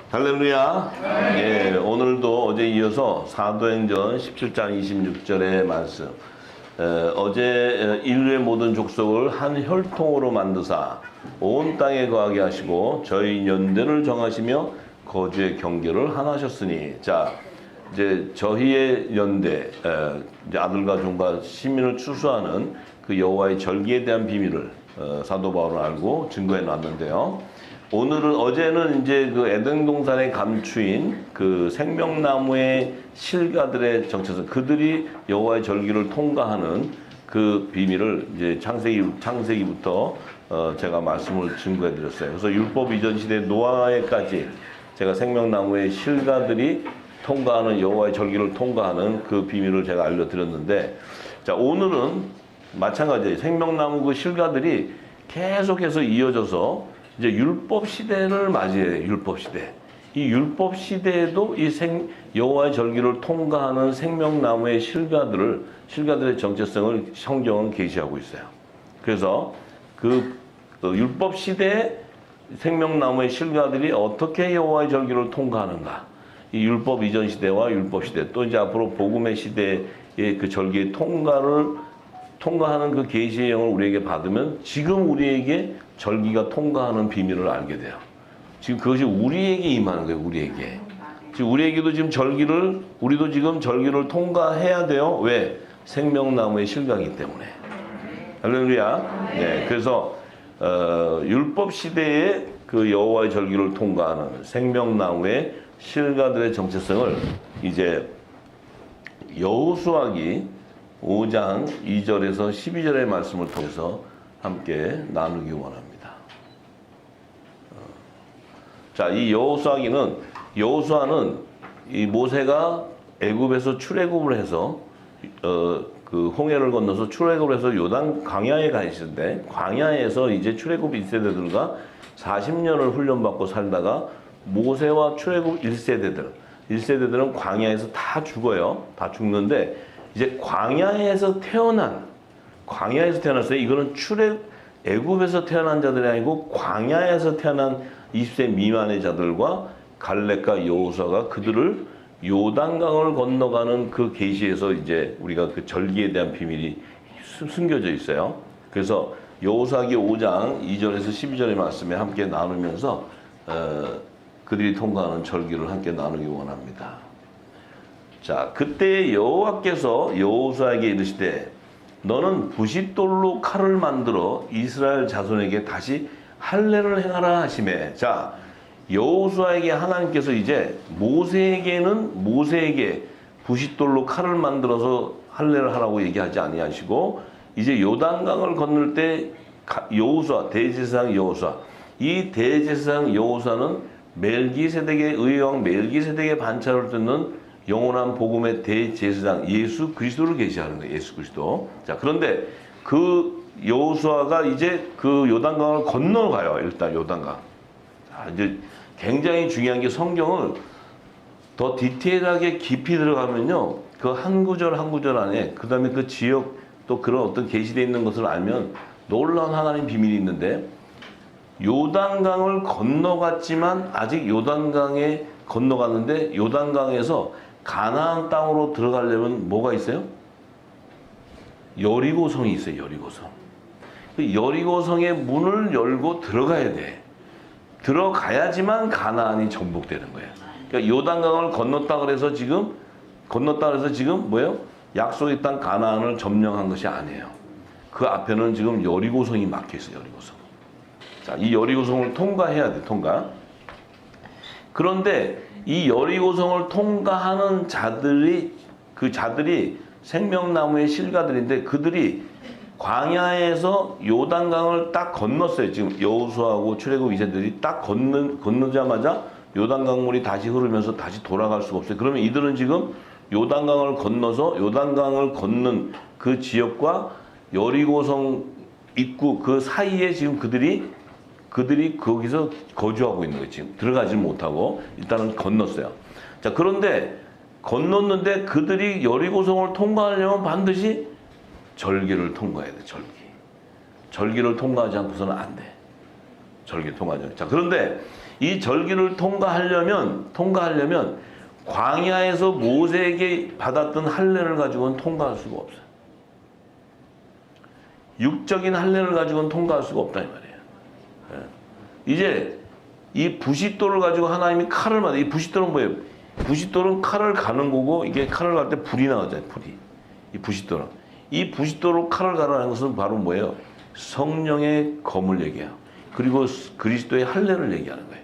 할렐루야. 예, 오늘도 어제 이어서 사도행전 17장 26절의 말씀. 어제 인류의 모든 족속을 한 혈통으로 만드사 온 땅에 거하게 하시고 저희 연대를 정하시며 거주의 경계를 하나셨으니. 자, 이제 저희의 연대, 이제 아들과 종과 시민을 추수하는 그 여호와의 절기에 대한 비밀을 사도 바울은 알고 증거해 놨는데요. 어제는 이제 그 에덴 동산의 감추인 그 생명나무의 실가들의 정체성, 그들이 여호와의 절기를 통과하는 그 비밀을 이제 창세기부터 제가 말씀을 증거해 드렸어요. 그래서 율법 이전 시대 노아에까지 제가 생명나무의 실가들이 통과하는 여호와의 절기를 통과하는 그 비밀을 제가 알려드렸는데, 자, 오늘은 마찬가지예요. 생명나무 그 실가들이 계속해서 이어져서 이제 율법 시대를 맞이해요. 율법 시대. 이 율법 시대에도 이 여호와의 절기를 통과하는 생명나무의 실가들의 정체성을 성경은 계시하고 있어요. 그래서 그 율법 시대의 생명나무의 실가들이 어떻게 여호와의 절기를 통과하는가? 이 율법 이전 시대와 율법 시대, 또 이제 앞으로 복음의 시대의 그 절기의 통과하는 그 계시의 영을 우리에게 받으면 지금 우리에게 절기가 통과하는 비밀을 알게 돼요. 지금 그것이 우리에게 임하는 거예요. 우리에게. 지금 우리에게도 지금 우리도 지금 절기를 통과해야 돼요. 왜? 생명나무의 실가이기 때문에. 할렐루야. 네, 그래서 율법 시대에 그 여호와의 절기를 통과하는 생명나무의 실가들의 정체성을 이제 여호수아기 5장 2절에서 12절의 말씀을 통해서 함께 나누기 원합니다. 자, 이 여호수아는 이 모세가 애굽에서 출애굽을 해서 그 홍해를 건너서 출애굽을 해서 요단 광야에 가 있는데, 광야에서 이제 출애굽 1세대들과 40년을 훈련받고 살다가 모세와 출애굽 1세대들은 광야에서 다 죽어요. 다 죽는데 이제 광야에서 태어났어요. 이거는 애굽에서 태어난 자들이 아니고 광야에서 태어난 20세 미만의 자들과 갈렙과 여호수아가 그들을 요단강을 건너가는 그 계시에서 이제 우리가 그 절기에 대한 비밀이 숨겨져 있어요. 그래서 여호수아기 5장 2절에서 12절의 말씀에 함께 나누면서 그들이 통과하는 절기를 함께 나누기 원합니다. 자, 그때 여호와께서 여호수아에게 이르시되 너는 부싯돌로 칼을 만들어 이스라엘 자손에게 다시 할례를 행하라 하시매. 자, 여호수아에게 하나님께서 이제 모세에게 부싯돌로 칼을 만들어서 할례를 하라고 얘기하지 아니하시고, 이제 요단강을 건널 때 대제사장 여호수아, 이 대제사장 여호수아는 멜기세덱의 의왕 멜기세덱의 반차를 듣는 영원한 복음의 대제사장 예수 그리스도를 계시하는 거예요. 예수 그리스도. 자, 그런데 그 여호수아가 이제 그 요단강을 건너가요. 일단 요단강. 자, 이제 굉장히 중요한 게, 성경을 더 디테일하게 깊이 들어가면요, 그 한 구절 한 구절 안에 그 다음에 그 지역 또 그런 어떤 계시되어 있는 것을 알면 놀라운 하나님 비밀이 있는데, 요단강을 건너갔지만 아직 요단강에 건너갔는데 요단강에서 가나안 땅으로 들어가려면 뭐가 있어요? 여리고성이 있어요. 여리고성. 그 여리고성의 문을 열고 들어가야 돼. 들어가야지만 가나안이 정복되는 거예요. 그러니까 요단강을 건넜다 그래서 지금 뭐예요? 약속의 땅 가나안을 점령한 것이 아니에요. 그 앞에는 지금 여리고성이 막혀 있어요. 여리고성. 자, 이 여리고성을 통과해야 돼. 그런데 이 여리고성을 통과하는 자들이 생명나무의 실가들인데, 그들이 광야에서 요단강을 딱 건넜어요. 지금 여호수아하고 출애굽 2세들이 딱 건너자마자 요단강 물이 다시 흐르면서 다시 돌아갈 수가 없어요. 그러면 이들은 지금 요단강을 건너서 요단강을 건넌 그 지역과 여리고성 입구 그 사이에 지금 그들이 거기서 거주하고 있는 거예요. 지금 들어가지 못하고 일단은 건넜어요. 자, 그런데 건넜는데 그들이 여리고성을 통과하려면 반드시 절기를 통과해야 돼. 절기를 통과하지 않고서는 안 돼. 절기 통과죠. 자, 그런데 이 절기를 통과하려면 광야에서 모세에게 받았던 할례를 가지고는 통과할 수가 없어요. 육적인 할례를 가지고는 통과할 수가 없다 이 말이에요. 예. 이제 이 부싯돌을 가지고 하나님이 칼을 만들. 이 부싯돌은 뭐예요? 부싯돌은 칼을 가는 거고 이게 칼을 갈 때 불이 나오잖아요. 불이. 이 부싯돌은. 이 부싯돌로 칼을 가라는 것은 바로 뭐예요? 성령의 검을 얘기해요. 그리고 그리스도의 할례를 얘기하는 거예요.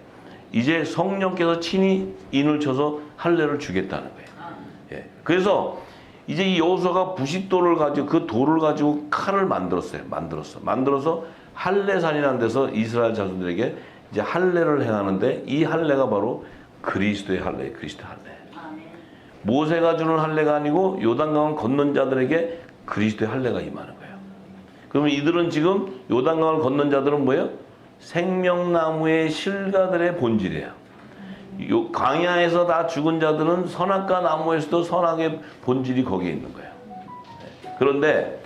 이제 성령께서 친히 인을 쳐서 할례를 주겠다는 거예요. 예. 그래서 이제 이 여호수아가 부싯돌을 가지고 그 돌을 가지고 칼을 만들었어요. 만들어서 할례산이라는 데서 이스라엘 자손들에게 이제 할례를 행하는데 이 할례가 바로 그리스도의 할례, 그리스도 할례. 모세가 주는 할례가 아니고 요단강을 건넌 자들에게 그리스도의 할례가 임하는 거예요. 그러면 이들은 지금 요단강을 건넌 자들은 뭐예요? 생명나무의 실과들의 본질이에요. 광야에서 다 죽은 자들은 선악과 나무에서도 선악의 본질이 거기에 있는 거예요. 그런데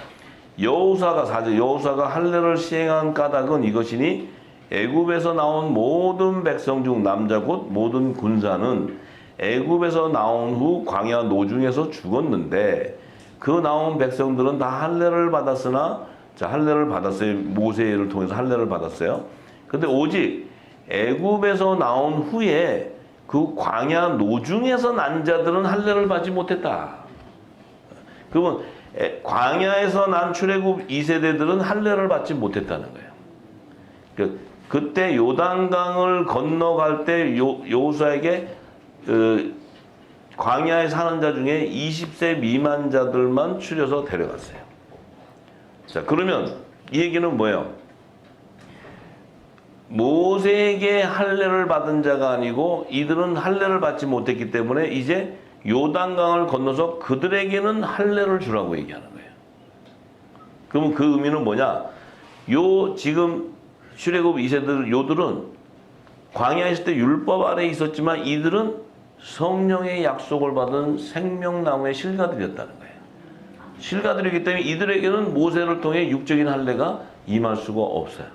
여호수아가 할례를 시행한 까닭은 이것이니 애굽에서 나온 모든 백성 중 남자 곧 모든 군사는 애굽에서 나온 후 광야 노중에서 죽었는데 그 나온 백성들은 다 할례를 받았으나 할례를 받았어요. 모세를 통해서 할례를 받았어요. 근데 오직 애굽에서 나온 후에 그 광야 노중에서 난 자들은 할례를 받지 못했다. 그러면 광야에서 난 출애굽 2세대들은 할례를 받지 못했다는 거예요. 그때 요단강을 건너갈 때 여호수아에게 광야에 사는 자 중에 20세 미만 자들만 추려서 데려갔어요. 자, 그러면 이 얘기는 뭐예요? 모세에게 할례를 받은 자가 아니고 이들은 할례를 받지 못했기 때문에 이제 요단강을 건너서 그들에게는 할례를 주라고 얘기하는 거예요. 그러면 그 의미는 뭐냐? 지금 출애굽 2세들 요들은 광야에 있을 때 율법 아래 있었지만 이들은 성령의 약속을 받은 생명나무의 실과들이었다는 거예요. 실과들이기 때문에 이들에게는 모세를 통해 육적인 할례가 임할 수가 없어요.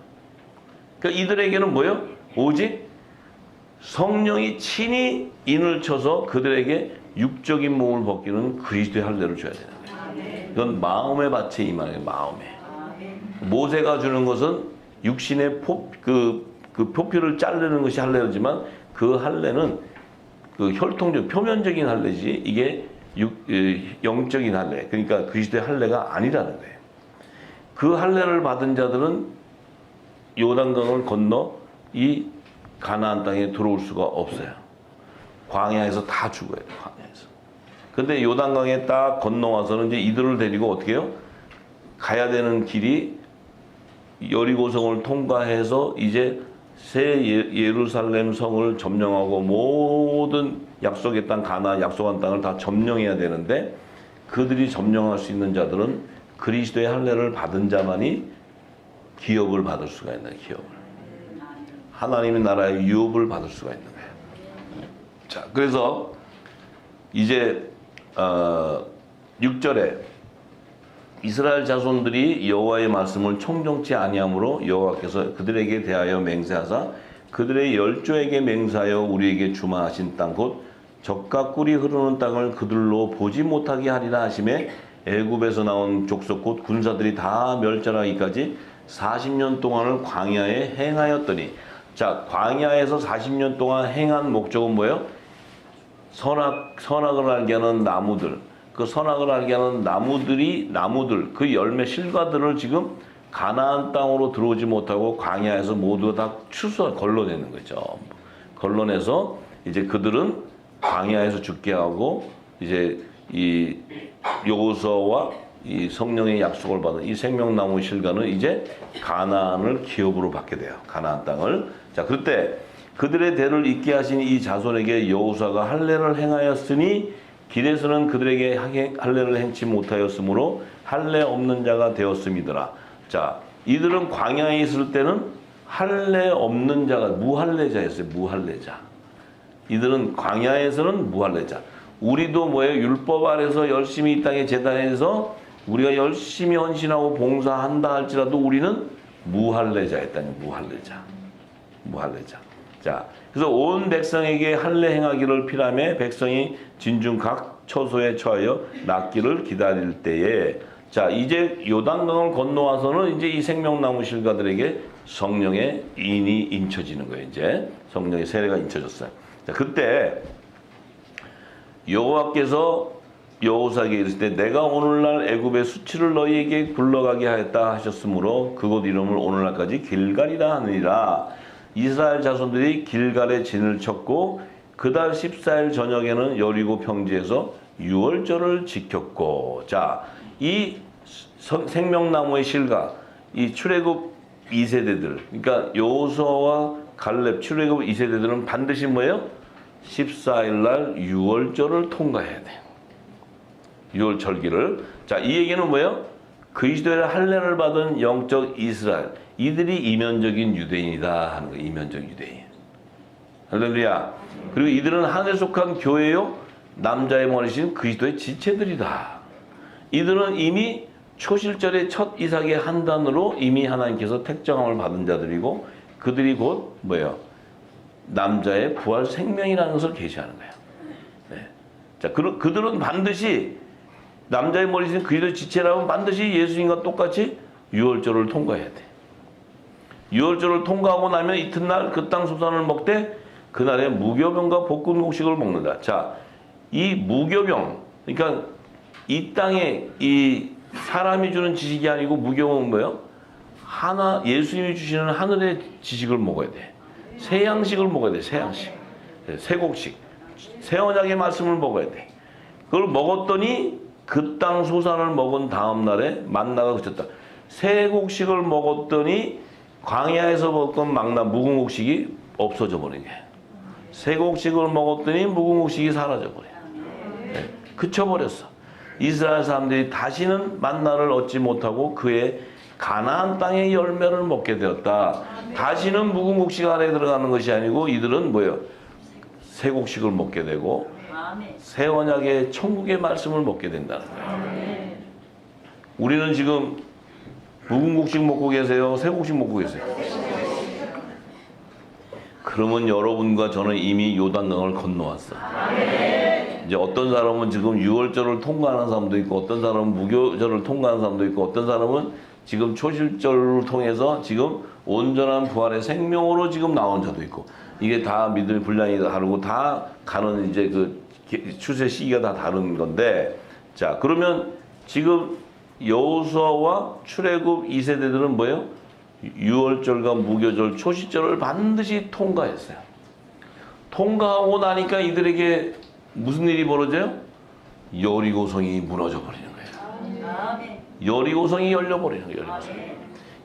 그러니까 이들에게는 뭐예요? 오직 성령이 친히 인을 쳐서 그들에게 육적인 몸을 벗기는 그리스도의 할례를 줘야 되는 거예요. 이건 마음의 밭에 임하는 거예요. 마음에. 모세가 주는 것은 육신의 표피를 자르는 것이 할례지만 그 할례는 그 혈통적 표면적인 할례지 이게 영적인 할례. 그러니까 그리스도의 할례가 아니라는 거예요. 그 할례를 받은 자들은 요단강을 건너 이 가나안 땅에 들어올 수가 없어요. 광야에서 다 죽어요. 광야에서. 근데 요단강에 딱 건너와서는 이제 이들을 데리고 어떻게 해요? 가야 되는 길이 여리고성을 통과해서 이제 새 예루살렘 성을 점령하고 모든 약속의 땅 가나안 약속한 땅을 다 점령해야 되는데 그들이 점령할 수 있는 자들은 그리스도의 할례를 받은 자만이 기업을 받을 수가 있는 거예요. 기업을. 하나님의 나라의 유업을 받을 수가 있는 거예요. 자, 그래서 이제 6절에 이스라엘 자손들이 여호와의 말씀을 청종치 아니하므로 여호와께서 그들에게 대하여 맹세하사 그들의 열조에게 맹세하여 우리에게 주마하신 땅 곧 젖과 꿀이 흐르는 땅을 그들로 보지 못하게 하리라 하심에 애굽에서 나온 족속 곧 군사들이 다 멸절하기까지 40년 동안을 광야에 행하였더니 자, 광야에서 40년 동안 행한 목적은 뭐예요? 선악을 알게 하는 나무들. 그 선악을 알게 하는 나무들, 그 열매 실과들을 지금 가나안 땅으로 들어오지 못하고 광야에서 모두 다 걸러내는 거죠. 걸러내서 이제 그들은 광야에서 죽게 하고 이제 이 여호수아와 이 성령의 약속을 받은 이 생명나무 실과는 이제 가나안을 기업으로 받게 돼요. 가나안 땅을. 자, 그때 그들의 대를 잇게 하신 이 자손에게 여호수아가 할례를 행하였으니 길에서는 그들에게 할례를 행치 못하였으므로 할례 없는 자가 되었음이더라. 자, 이들은 광야에 있을 때는 할례 없는 자가 무할례자였어요. 무할례자. 이들은 광야에서는 무할례자. 우리도 뭐예요? 율법 아래서 열심히 이 땅의 제단에서 우리가 열심히 헌신하고 봉사한다 할지라도 우리는 무할례자였다니. 무할례자. 무할례자. 자, 그래서 온 백성에게 할례 행하기를 피라매 백성이 진중 각 처소에 처하여 낫기를 기다릴 때에, 자, 이제 요단강을 건너와서는 이제 이 생명나무 실가들에게 성령의 인이 인쳐지는 거예요. 이제 성령의 세례가 인쳐졌어요. 자, 그때 여호와께서 여호사에게 이르실 때 내가 오늘날 애굽의 수치를 너희에게 굴러가게 하였다 하셨으므로 그곳 이름을 오늘날까지 길갈이라 하느니라. 이스라엘 자손들이 길갈에 진을 쳤고 그달 14일 저녁에는 여리고 평지에서 유월절을 지켰고. 자, 이 생명나무의 실가, 이 출애굽 2세대들, 그러니까 여호수아와 갈렙 출애굽 2세대들은 반드시 뭐예요? 14일 날 유월절을 통과해야 돼. 유월절기를. 자, 이 얘기는 뭐예요? 그리스도의 할례를 받은 영적 이스라엘, 이들이 이면적인 유대인이다 하는 거예요. 이면적 유대인. 할렐루야. 그리고 이들은 하늘에 속한 교회요, 남자의 머리신 그리스도의 지체들이다. 이들은 이미 초실절의 첫 이삭의 한단으로 이미 하나님께서 택정함을 받은 자들이고 그들이 곧 뭐예요? 남자의 부활 생명이라는 것을 계시하는 거예요. 네. 자, 그들은 반드시 남자의 머리신 그리스도의 지체라면 반드시 예수님과 똑같이 유월절을 통과해야 돼. 유월절을 통과하고 나면 이튿날 그 땅 소산을 먹되 그날에 무교병과 볶음곡식을 먹는다. 자, 이 무교병, 그러니까 이 땅에 이 사람이 주는 지식이 아니고 무교병은 뭐예요? 예수님이 주시는 하늘의 지식을 먹어야 돼. 새 양식을 먹어야 돼. 새 양식, 새 곡식, 새 언약의 말씀을 먹어야 돼. 그걸 먹었더니 그 땅 소산을 먹은 다음 날에 만나가 그쳤다. 새 곡식을 먹었더니 광야에서 먹던 망나 묵은 곡식이 없어져 버린 거예요. 새 곡식을 먹었더니 묵은 곡식이 사라져 버려. 네, 그쳐버렸어. 이스라엘 사람들이 다시는 만나를 얻지 못하고 그의 가나안 땅의 열매를 먹게 되었다. 다시는 묵은 곡식 안에 들어가는 것이 아니고 이들은 뭐예요? 새 곡식을 먹게 되고 새 언약의 천국의 말씀을 먹게 된다는 거예요. 우리는 지금 묵은 곡식 먹고 계세요? 새 곡식 먹고 계세요? 그러면 여러분과 저는 이미 요단강을 건너왔어요. 이제 어떤 사람은 지금 유월절을 통과하는 사람도 있고 어떤 사람은 무교절을 통과하는 사람도 있고 어떤 사람은 지금 초실절을 통해서 지금 온전한 부활의 생명으로 지금 나온 자도 있고 이게 다 믿음의 분량이 다르고 다 가는 이제 그 추세 시기가 다 다른 건데, 자, 그러면 지금 여호수아와 출애굽 2세대들은 뭐예요? 유월절과 무교절, 초실절을 반드시 통과했어요. 통과하고 나니까 이들에게 무슨 일이 벌어져요? 여리고성이 무너져 버리는 거예요. 여리고성이 열려버리는 거예요.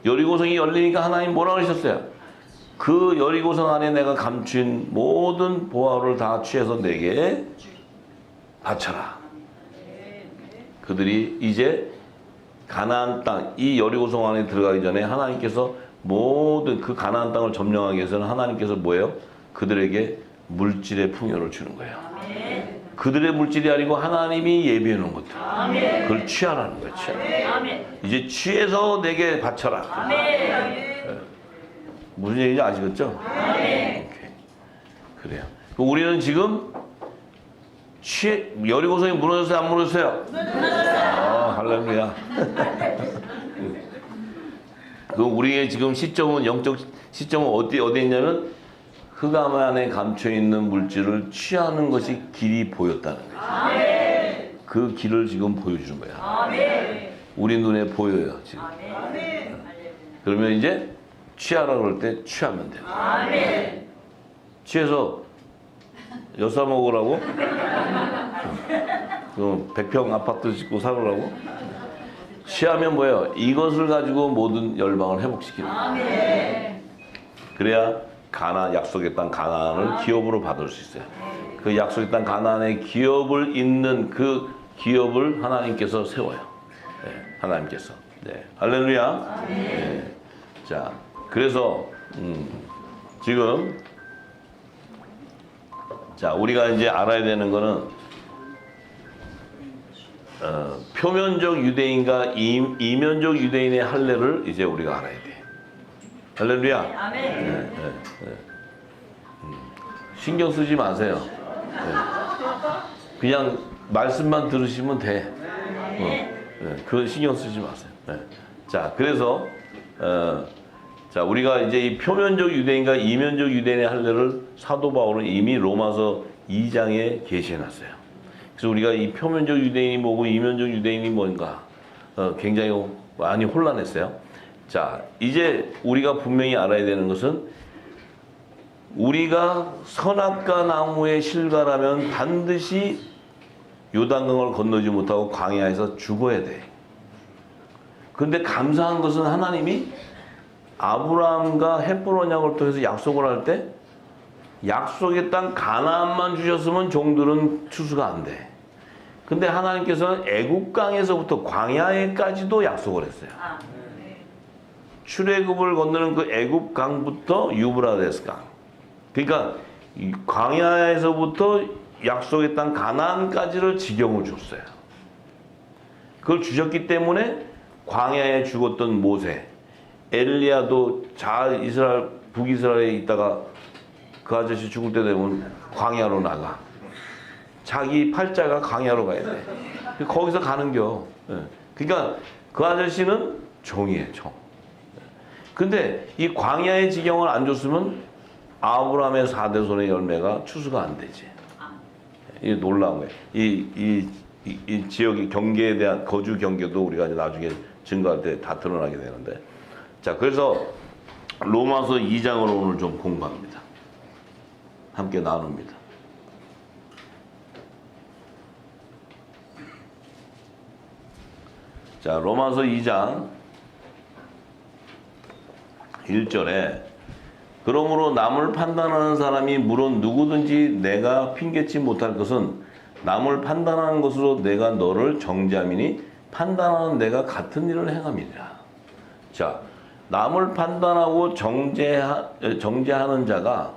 여리고성이 열리니까 하나님 뭐라고 하셨어요? 그 여리고성 안에 내가 감춘 모든 보화를 다 취해서 내게 바쳐라. 그들이 이제 가나안 땅, 이 여리고성 안에 들어가기 전에 하나님께서 모든 그 가나안 땅을 점령하기 위해서는 하나님께서 뭐예요? 그들에게 물질의 풍요를 주는 거예요. 그들의 물질이 아니고 하나님이 예비해 놓은 것들. 그걸 취하라는 거예요. 이제 취해서 내게 바쳐라. 네. 무슨 얘기인지 아시겠죠? 오케이. 그래요. 우리는 지금 여리고성이 무너졌어요? 안 무너졌어요? 할렐루야. 그 우리의 지금 시점은 영적 시점은 어디에 있냐면 흑암 안에 감춰 있는 물질을 취하는 것이 길이 보였다는 거예요. 그 길을 지금 보여주는 거야. 우리 눈에 보여요 지금. 그러면 이제 취하라 그럴 때 취하면 돼요. 취해서 여사 먹으라고? 그 100평 아파트 짓고 살으라고? 취하면 뭐예요? 이것을 가지고 모든 열방을 회복시키는 거예요. 그래야 약속의 땅 가나안을 기업으로 받을 수 있어요. 그 약속의 땅 가나안의 기업을 잇는 그 기업을 하나님께서 세워요. 네, 하나님께서. 네, 할렐루야. 네. 자, 그래서 지금 자, 우리가 이제 알아야 되는 거는 표면적 유대인과 이면적 유대인의 할례를 이제 우리가 알아야 돼. 할렐루야. 아멘. 네. 신경 쓰지 마세요. 네. 그냥 말씀만 들으시면 돼. 그건 신경 쓰지 마세요. 네. 자, 그래서 자, 우리가 이제 이 표면적 유대인과 이면적 유대인의 할례를 사도 바울은 이미 로마서 2장에 게시해놨어요. 그래서 우리가 이 표면적 유대인이 뭐고 이면적 유대인이 뭔가 굉장히 많이 혼란했어요. 자, 이제 우리가 분명히 알아야 되는 것은 우리가 선악과 나무의 실과라면 반드시 요단강을 건너지 못하고 광야에서 죽어야 돼. 그런데 감사한 것은 하나님이 아브라함과 헷보로 언약을 통해서 약속을 할 때 약속의 땅 가나안만 주셨으면 종들은 추수가 안 돼. 근데 하나님께서는 애굽강에서부터 광야에까지도 약속을 했어요. 출애굽을 건너는 그 애굽강부터 유브라데스 강. 그러니까 이 광야에서부터 약속의 땅 가나안까지를 지경을 줬어요. 그걸 주셨기 때문에 광야에 죽었던 모세, 엘리야도 이스라엘 북이스라엘에 있다가 그 아저씨 죽을 때 되면 광야로 나가. 자기 팔자가 광야로 가야 돼. 거기서 가는겨. 그러니까 그 아저씨는 종이에요, 종. 근데 이 광야의 지경을 안 줬으면 아브라함의 4대손의 열매가 추수가 안 되지. 이게 놀라운 거예요. 이 지역의 경계에 대한 거주 경계도 우리가 이제 나중에 증거할 때 다 드러나게 되는데. 자, 그래서 로마서 2장을 오늘 좀 공부합니다. 함께 나눕니다. 자, 로마서 2장 1절에 그러므로 남을 판단하는 사람이 물론 누구든지 내가 핑계치 못할 것은 남을 판단하는 것으로 내가 너를 정죄함이니 판단하는 내가 같은 일을 행함이니라. 자, 남을 판단하고 정죄하는 자가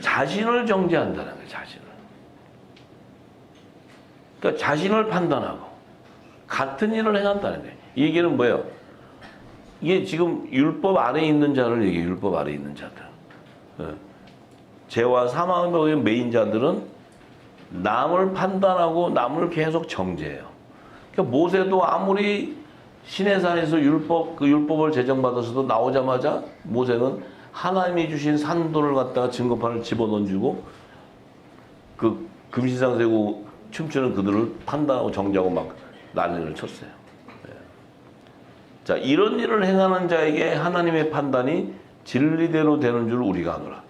자신을 정죄한다는 거예요. 자신을. 그러니까 자신을 판단하고 같은 일을 행한다는 거예요. 이 얘기는 뭐예요? 이게 지금 율법 아래에 있는 자를 얘기해요. 율법 아래에 있는 자들. 죄와 사망의 메인 자들은 남을 판단하고 남을 계속 정죄해요. 그러니까 모세도 아무리 시내산에서 그 율법을 제정받아서도 나오자마자 모세는 하나님이 주신 산도를 갖다가 증거판을 집어던지고 그 금시상 세고 춤추는 그들을 판단하고 정죄하고 막 난리를 쳤어요. 자, 이런 일을 행하는 자에게 하나님의 판단이 진리대로 되는 줄 우리가 아노라.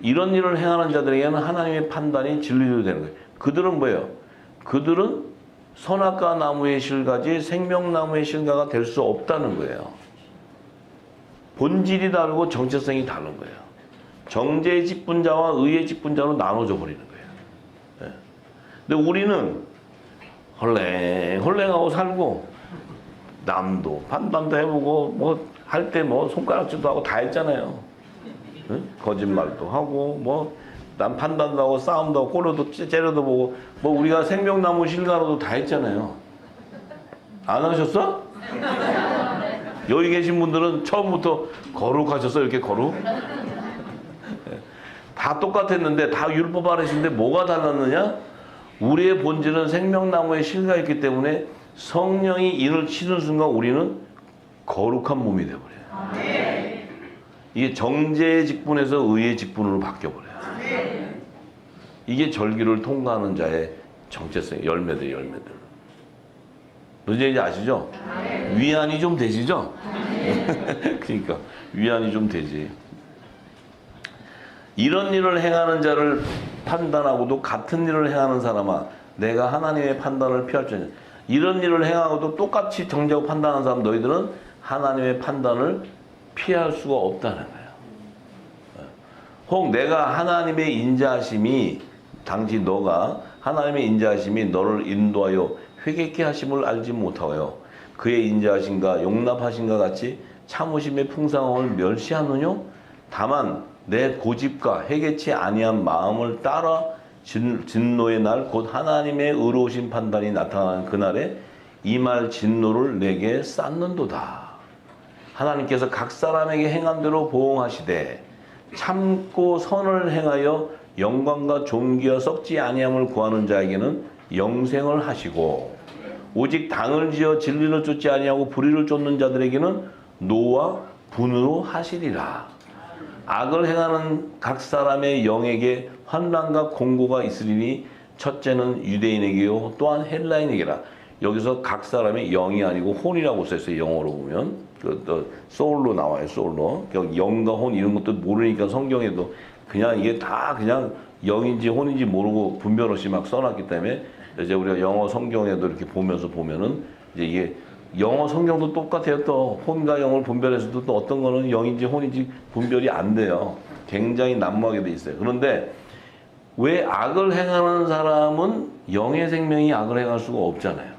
이런 일을 행하는 자들에게는 하나님의 판단이 진리대로 되는 거예요. 그들은 뭐예요? 그들은 선악과 나무의 실과지 생명나무의 실과가 될 수 없다는 거예요. 본질이 다르고 정체성이 다른 거예요. 정죄의 직분자와 의의 직분자로 나눠져 버리는 거예요. 근데 우리는 헐랭헐랭하고 살고 남도 판단도 해보고 뭐 할 때 뭐 손가락질도 하고 다 했잖아요. 응? 거짓말도 하고 뭐 남 판단도 하고 싸움도 하고 꼬려도 째려도 보고 뭐 우리가 생명나무 실과로도 다 했잖아요. 안 하셨어? 여기 계신 분들은 처음부터 거룩하셨어? 이렇게 거룩? 다 똑같았는데 다 율법 아래신데 뭐가 달랐느냐? 우리의 본질은 생명나무에 실과있기 때문에 성령이 인을 치는 순간 우리는 거룩한 몸이 되어버려요. 이게 정죄의 직분에서 의의 직분으로 바뀌어버려요. 이게 절기를 통과하는 자의 정체성, 열매들. 무슨 얘기인지 아시죠? 위안이 좀 되시죠? 그러니까 위안이 좀 되지. 이런 일을 행하는 자를 판단하고도 같은 일을 행하는 사람아 내가 하나님의 판단을 피할 줄 아냐. 이런 일을 행하고도 똑같이 정죄하고 판단하는 사람 너희들은 하나님의 판단을 피할 수가 없다는 거예요. 혹 내가 하나님의 인자하심이 당시 너가 하나님의 인자하심이 너를 인도하여 회개케 하심을 알지 못하여 그의 인자하심과 용납하심과 같이 참으심의 풍성함을 멸시하느뇨? 다만 내 고집과 회개치 아니한 마음을 따라 진노의 날 곧 하나님의 의로우신 판단이 나타나는 그날에 이 말 진노를 내게 쌓는도다. 하나님께서 각 사람에게 행한 대로 보응하시되 참고 선을 행하여 영광과 존귀와 썩지 아니함을 구하는 자에게는 영생을 하시고 오직 당을 지어 진리를 쫓지 아니하고 불의를 쫓는 자들에게는 노와 분으로 하시리라. 악을 행하는 각 사람의 영에게 환난과 공고가 있으리니 첫째는 유대인에게요 또한 헬라인에게라. 여기서 각 사람의 영이 아니고 혼이라고 써있어요. 영어로 보면 소울로 나와요. 소울로. 영과 혼 이런 것도 모르니까 성경에도 그냥 이게 다 그냥 영인지 혼인지 모르고 분별 없이 막 써놨기 때문에 이제 우리가 영어 성경에도 이렇게 보면은 이제 이게 영어 성경도 똑같아요. 또 혼과 영을 분별해서도 또 어떤 거는 영인지 혼인지 분별이 안 돼요. 굉장히 난무하게 돼 있어요. 그런데 왜 악을 행하는 사람은 영의 생명이 악을 행할 수가 없잖아요.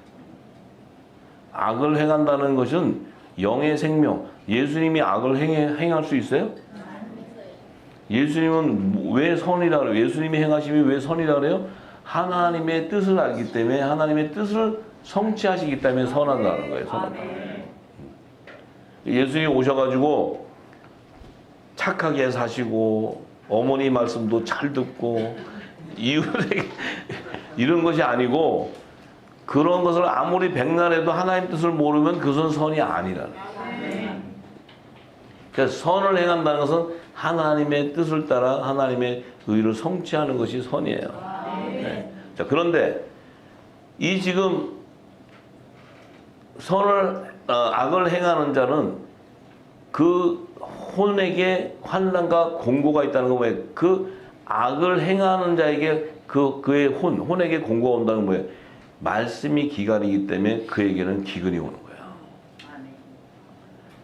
악을 행한다는 것은 영의 생명. 예수님이 악을 행할 수 있어요? 예수님은 왜 선이라 그래요? 예수님이 행하심이 왜 선이라 그래요? 하나님의 뜻을 알기 때문에 하나님의 뜻을 성취하시기 때문에 선하다는 거예요. 선하다. 예수님이 오셔가지고 착하게 사시고 어머니 말씀도 잘 듣고 이웃에게 이런 것이 아니고 그런 것을 아무리 백날해도 하나님 뜻을 모르면 그것은 선이 아니라는 거예요. 그래서 선을 행한다는 것은 하나님의 뜻을 따라 하나님의 의를 성취하는 것이 선이에요. 네. 자, 그런데 이 지금 악을 행하는 자는 그 혼에게 환난과 공고가 있다는 거 뭐예요? 그 악을 행하는 자에게 그의 혼에게 공고가 온다는 거예요. 말씀이 기간이기 때문에 그에게는 기근이 오는 거예요.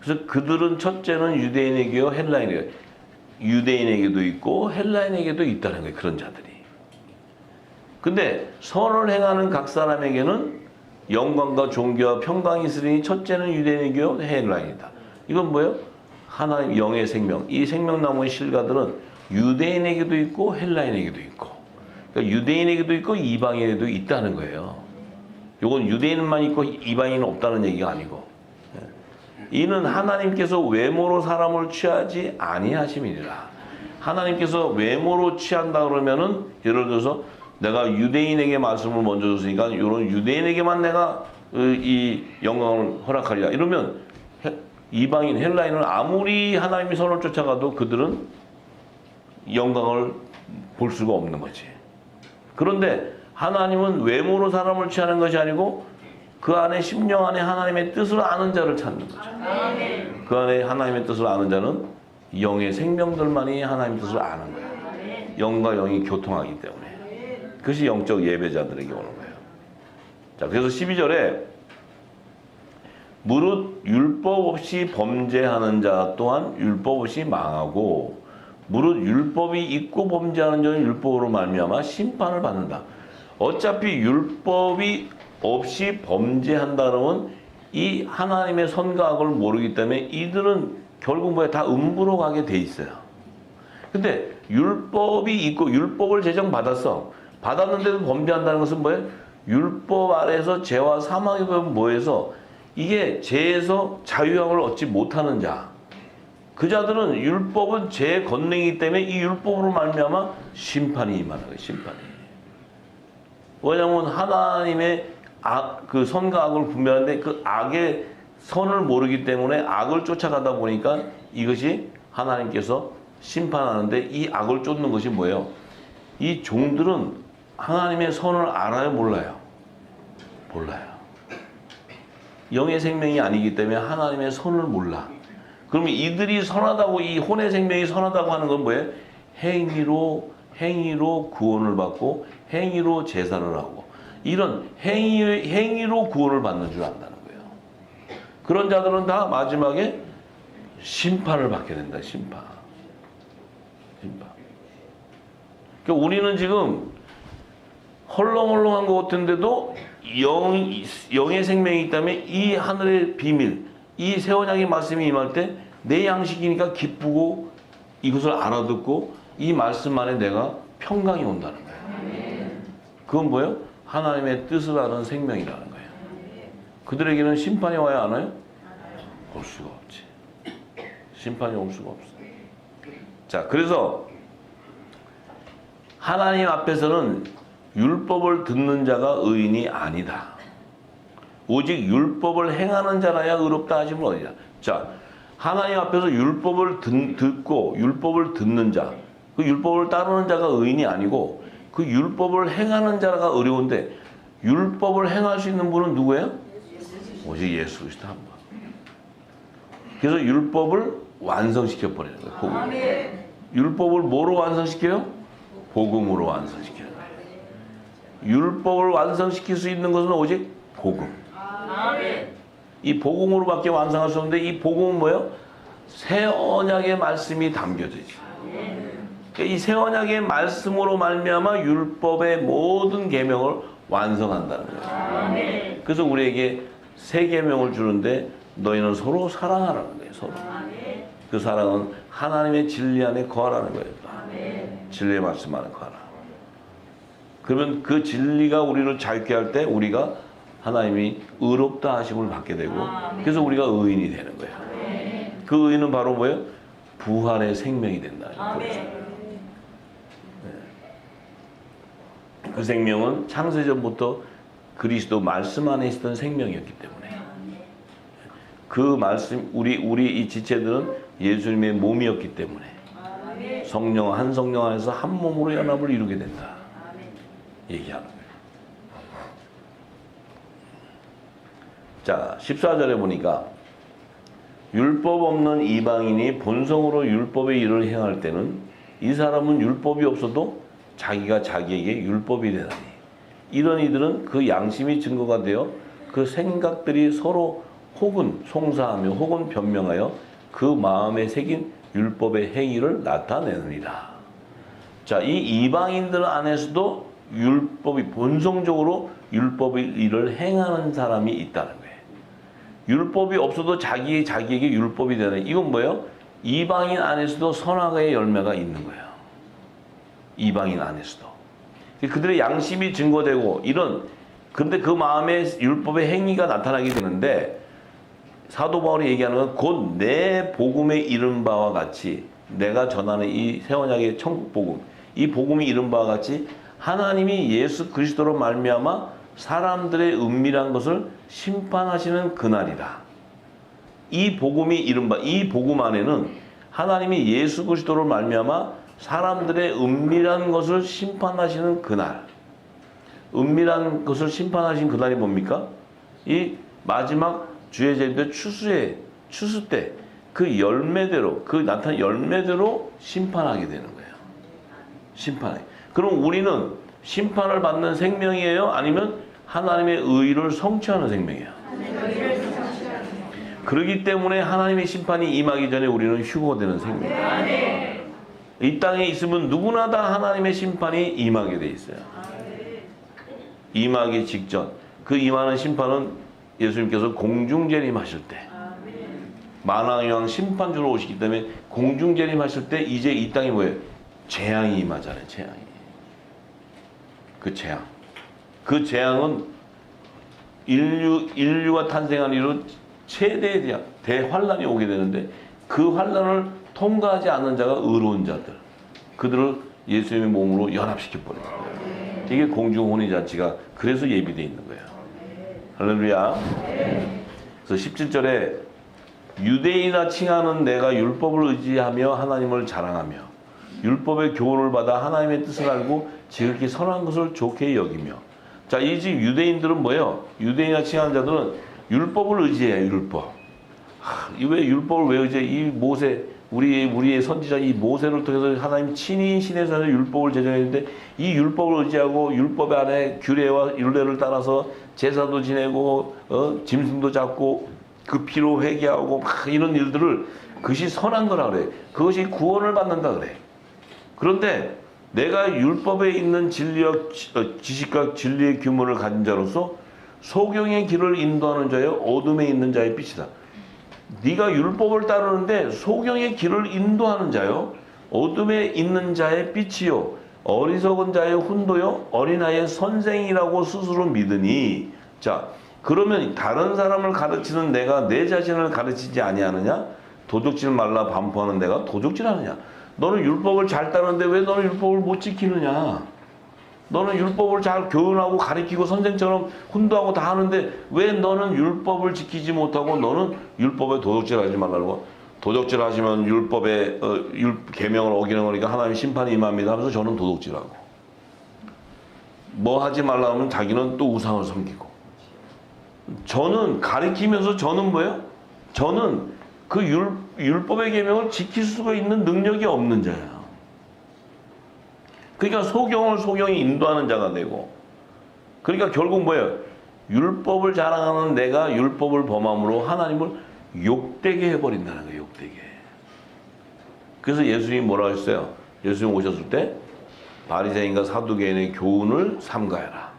그래서 그들은 첫째는 유대인에게요, 헬라인에게요. 유대인에게도 있고 헬라인에게도 있다는 거예요. 그런 자들이. 근데 선을 행하는 각 사람에게는 영광과 존귀와 평강이 있으니 첫째는 유대인에게요, 헬라인이다. 이건 뭐예요? 하나님 영의 생명. 이 생명나무의 실과들은 유대인에게도 있고 헬라인에게도 있고, 그러니까 유대인에게도 있고 이방인에게도 있다는 거예요. 이건 유대인만 있고 이방인은 없다는 얘기가 아니고, 이는 하나님께서 외모로 사람을 취하지 아니하심이니라. 하나님께서 외모로 취한다 그러면은 예를 들어서 내가 유대인에게 말씀을 먼저 줬으니까 이런 유대인에게만 내가 이 영광을 허락하리라. 이러면 이방인 헬라인은 아무리 하나님의 선을 쫓아가도 그들은 영광을 볼 수가 없는 거지. 그런데 하나님은 외모로 사람을 취하는 것이 아니고 그 안에 심령 안에 하나님의 뜻을 아는 자를 찾는 거죠. 그 안에 하나님의 뜻을 아는 자는 영의 생명들만이 하나님의 뜻을 아는 거예요. 영과 영이 교통하기 때문에. 그것이 영적 예배자들에게 오는 거예요. 자, 그래서 12절에 무릇 율법 없이 범죄하는 자 또한 율법 없이 망하고 무릇 율법이 있고 범죄하는 자는 율법으로 말미암아 심판을 받는다. 어차피 율법이 없이 범죄한다는 이 하나님의 선과 악을 모르기 때문에 이들은 결국 뭐야? 다 음부로 가게 돼 있어요. 근데 율법이 있고 율법을 제정받았어. 받았는데도 범죄한다는 것은 뭐예요? 율법 아래에서 죄와 사망의 법은 뭐해서 이게 죄에서 자유함을 얻지 못하는 자. 그 자들은 율법은 죄의 권능이기 때문에 이 율법으로 말미암아 심판이 임하는 거예요. 심판이. 왜냐하면 하나님의 그 선과 악을 분별하는데 그 악의 선을 모르기 때문에 악을 쫓아가다 보니까 이것이 하나님께서 심판하는데 이 악을 쫓는 것이 뭐예요? 이 종들은 하나님의 선을 알아요? 몰라요? 몰라요. 영의 생명이 아니기 때문에 하나님의 선을 몰라. 그러면 이들이 선하다고, 이 혼의 생명이 선하다고 하는 건 뭐예요? 행위로 구원을 받고 행위로 제사를 하고 이런 행위로 구원을 받는 줄 안다는 거예요. 그런 자들은 다 마지막에 심판을 받게 된다. 심판. 그러니까 우리는 지금 헐렁헐렁한 것 같은데도 영의 생명이 있다면 이 하늘의 비밀, 이 새 언약의 말씀이 임할 때 내 양식이니까 기쁘고 이것을 알아듣고 이 말씀 안에 내가 평강이 온다는 거예요. 그건 뭐예요? 하나님의 뜻을 아는 생명이라는 거예요. 그들에게는 심판이 와야 안 와요? 올 수가 없지. 심판이 올 수가 없어. 자, 그래서 하나님 앞에서는 율법을 듣는 자가 의인이 아니다. 오직 율법을 행하는 자라야 의롭다 하심을 얻으리라. 자, 하나님 앞에서 율법을 듣고 율법을 듣는 자, 그 율법을 따르는 자가 의인이 아니고 그 율법을 행하는 자가 어려운데, 율법을 행할 수 있는 분은 누구예요? 오직 예수 그리스도 한 분. 그래서 율법을 완성시켜 버리는 거예요. 복음. 율법을 뭐로 완성시켜요? 복음으로 완성시켜요. 율법을 완성시킬 수 있는 것은 오직 복음. 이 복음으로밖에 완성할 수 없는데, 이 복음은 뭐예요? 새 언약의 말씀이 담겨져 있어요. 이 새 언약의 말씀으로 말미암아 율법의 모든 계명을 완성한다는 거예요. 그래서 우리에게 새 계명을 주는데, 너희는 서로 사랑하라는 거예요. 서로. 그 사랑은 하나님의 진리 안에 거하라는 거예요. 진리의 말씀 안에 거하라. 그러면 그 진리가 우리를 자유케 할 때 우리가 하나님이 의롭다 하심을 받게 되고, 그래서 우리가 의인이 되는 거예요. 그 의인은 바로 뭐예요? 부활의 생명이 된다. 그 생명은 창세전부터 그리스도 말씀 안에 있었던 생명이었기 때문에, 그 말씀, 우리 이 지체들은 예수님의 몸이었기 때문에 성령, 한 성령 안에서 한 몸으로 연합을 이루게 된다. 얘기하는 거예요. 자, 14절에 보니까 율법 없는 이방인이 본성으로 율법의 일을 행할 때는 이 사람은 율법이 없어도 자기가 자기에게 율법이 되다니. 이런 이들은 그 양심이 증거가 되어 그 생각들이 서로 혹은 송사하며 혹은 변명하여 그 마음에 새긴 율법의 행위를 나타내느니라. 자, 이 이방인들 안에서도 율법이 본성적으로 율법의 일을 행하는 사람이 있다는 거예요. 율법이 없어도 자기에게 율법이 되는, 이건 뭐예요? 이방인 안에서도 선악의 열매가 있는 거예요. 이방인 안에서도. 그들의 양심이 증거되고 근데 그 마음에 율법의 행위가 나타나게 되는데, 사도 바울이 얘기하는 건 곧 내 복음에 이른 바와 같이, 내가 전하는 이 새 언약의 천국 복음, 이 복음이 이른 바와 같이 하나님이 예수 그리스도로 말미암아 사람들의 은밀한 것을 심판하시는 그날이다. 이 복음이 이른 바, 이 복음 안에는 하나님이 예수 그리스도로 말미암아 사람들의 은밀한 것을 심판하시는 그날, 은밀한 것을 심판하신 그날이 뭡니까? 이 마지막 주의 제때 추수 때 그 열매대로, 그 나타난 열매대로 심판하게 되는 거예요. 심판하게. 그럼 우리는 심판을 받는 생명이에요? 아니면 하나님의 의를 성취하는 생명이에요? 그렇기 때문에 하나님의 심판이 임하기 전에 우리는 휴거되는 생명이에요. 이 땅에 있으면 누구나 다 하나님의 심판이 임하게 돼 있어요. 임하기 직전, 그 임하는 심판은 예수님께서 공중재림하실 때, 만왕의 심판주로 오시기 때문에 공중재림하실 때 이제 이 땅이 뭐예요? 재앙이 임하잖아요. 재앙이. 그 재앙. 그 재앙은 인류가 탄생한 이후 최대의 대환란이 오게 되는데, 그 환란을 통과하지 않는 자가 의로운 자들, 그들을 예수님의 몸으로 연합시켜 버려요. 이게 공중혼인잔치가 그래서 예비되어 있는 거예요. 할렐루야. 그래서 17절에 유대인이라 칭하는 내가 율법을 의지하며 하나님을 자랑하며 율법의 교훈을 받아 하나님의 뜻을 알고 지극히 선한 것을 좋게 여기며. 자, 이 집 유대인들은 뭐예요? 유대인이라 칭하는 자들은 율법을 의지해요. 율법. 왜 율법을 왜 의지해? 이 모세, 우리의 선지자 이 모세를 통해서 하나님 친히 신에서 율법을 제정했는데, 이 율법을 의지하고 율법 안에 규례와 율례를 따라서 제사도 지내고 짐승도 잡고 그 피로 회개하고 막 이런 일들을, 그것이 선한 거라 그래. 그것이 구원을 받는다 그래. 그런데 내가 율법에 있는 진리와 지식과 진리의 규모를 가진 자로서 소경의 길을 인도하는 자여 어둠에 있는 자의 빛이다. 네가 율법을 따르는데 소경의 길을 인도하는 자요, 어둠에 있는 자의 빛이요, 어리석은 자의 훈도요, 어린아이의 선생이라고 스스로 믿으니. 자, 그러면 다른 사람을 가르치는 내가 내 자신을 가르치지 아니하느냐? 도둑질 말라 반포하는 내가 도둑질하느냐? 너는 율법을 잘 따르는데 왜 너는 율법을 못 지키느냐? 너는 율법을 잘 교훈하고 가르치고 선생처럼 훈도하고 다 하는데 왜 너는 율법을 지키지 못하고 너는 율법에 도둑질하지 말라고? 도둑질하시면 율법의 계명을 어기는 거니까 하나님 심판이 임합니다 하면서 저는 도둑질하고, 뭐 하지 말라 하면 자기는 또 우상을 섬기고. 저는 가르치면서 저는 뭐예요? 저는 그 율법의 계명을 지킬 수가 있는 능력이 없는 자예요. 그러니까 소경이 인도하는 자가 되고, 그러니까 결국 뭐예요? 율법을 자랑하는 내가 율법을 범함으로 하나님을 욕되게 해버린다는 거예요. 욕되게. 그래서 예수님이 뭐라 했어요? 예수님 오셨을 때 바리새인과 사두개인의 교훈을 삼가해라.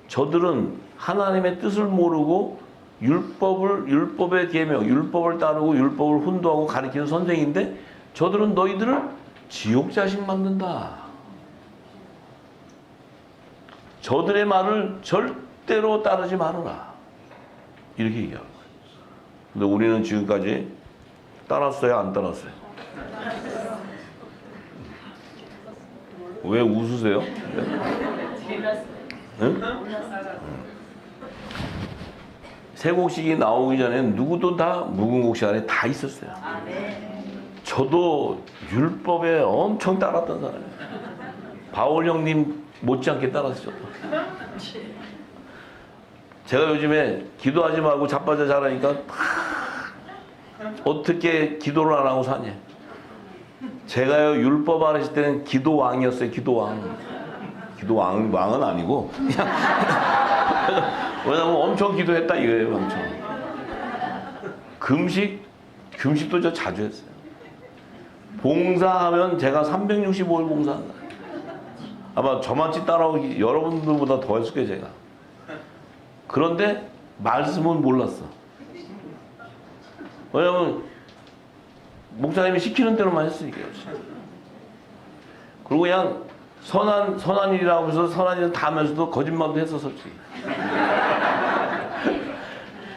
저들은 하나님의 뜻을 모르고 율법의 계명, 율법을 따르고 율법을 훈도하고 가리키는 선생인데 저들은 너희들을 지옥 자식 만든다. 저들의 말을 절대로 따르지 말아라. 이렇게 얘기하는 거예요. 근데 우리는 지금까지 따랐어요? 안 따랐어요? 왜 웃으세요? 응? 세곡식이 나오기 전에 누구도 다 묵은 곡식 안에 다 있었어요. 저도 율법에 엄청 따랐던 사람이에요. 바울 형님 못지않게 따랐죠. 제가 요즘에 기도하지 말고 자빠져 자라니까 어떻게 기도를 안 하고 사냐. 제가요 율법 안 했을 때는 기도왕이었어요. 기도왕은 아니고 그냥 왜냐면 엄청 기도했다 이거예요. 엄청. 금식도 저 자주 했어요. 봉사하면 제가 365일 봉사한다. 아마 저만치 따라오기 여러분들보다 더 했을 거예요, 제가. 그런데 말씀은 몰랐어. 왜냐면 목사님이 시키는 대로만 했으니까요. 그리고 그냥 선한 일이라고 해서 선한 일은 다 하면서도 거짓말도 했어, 솔직히.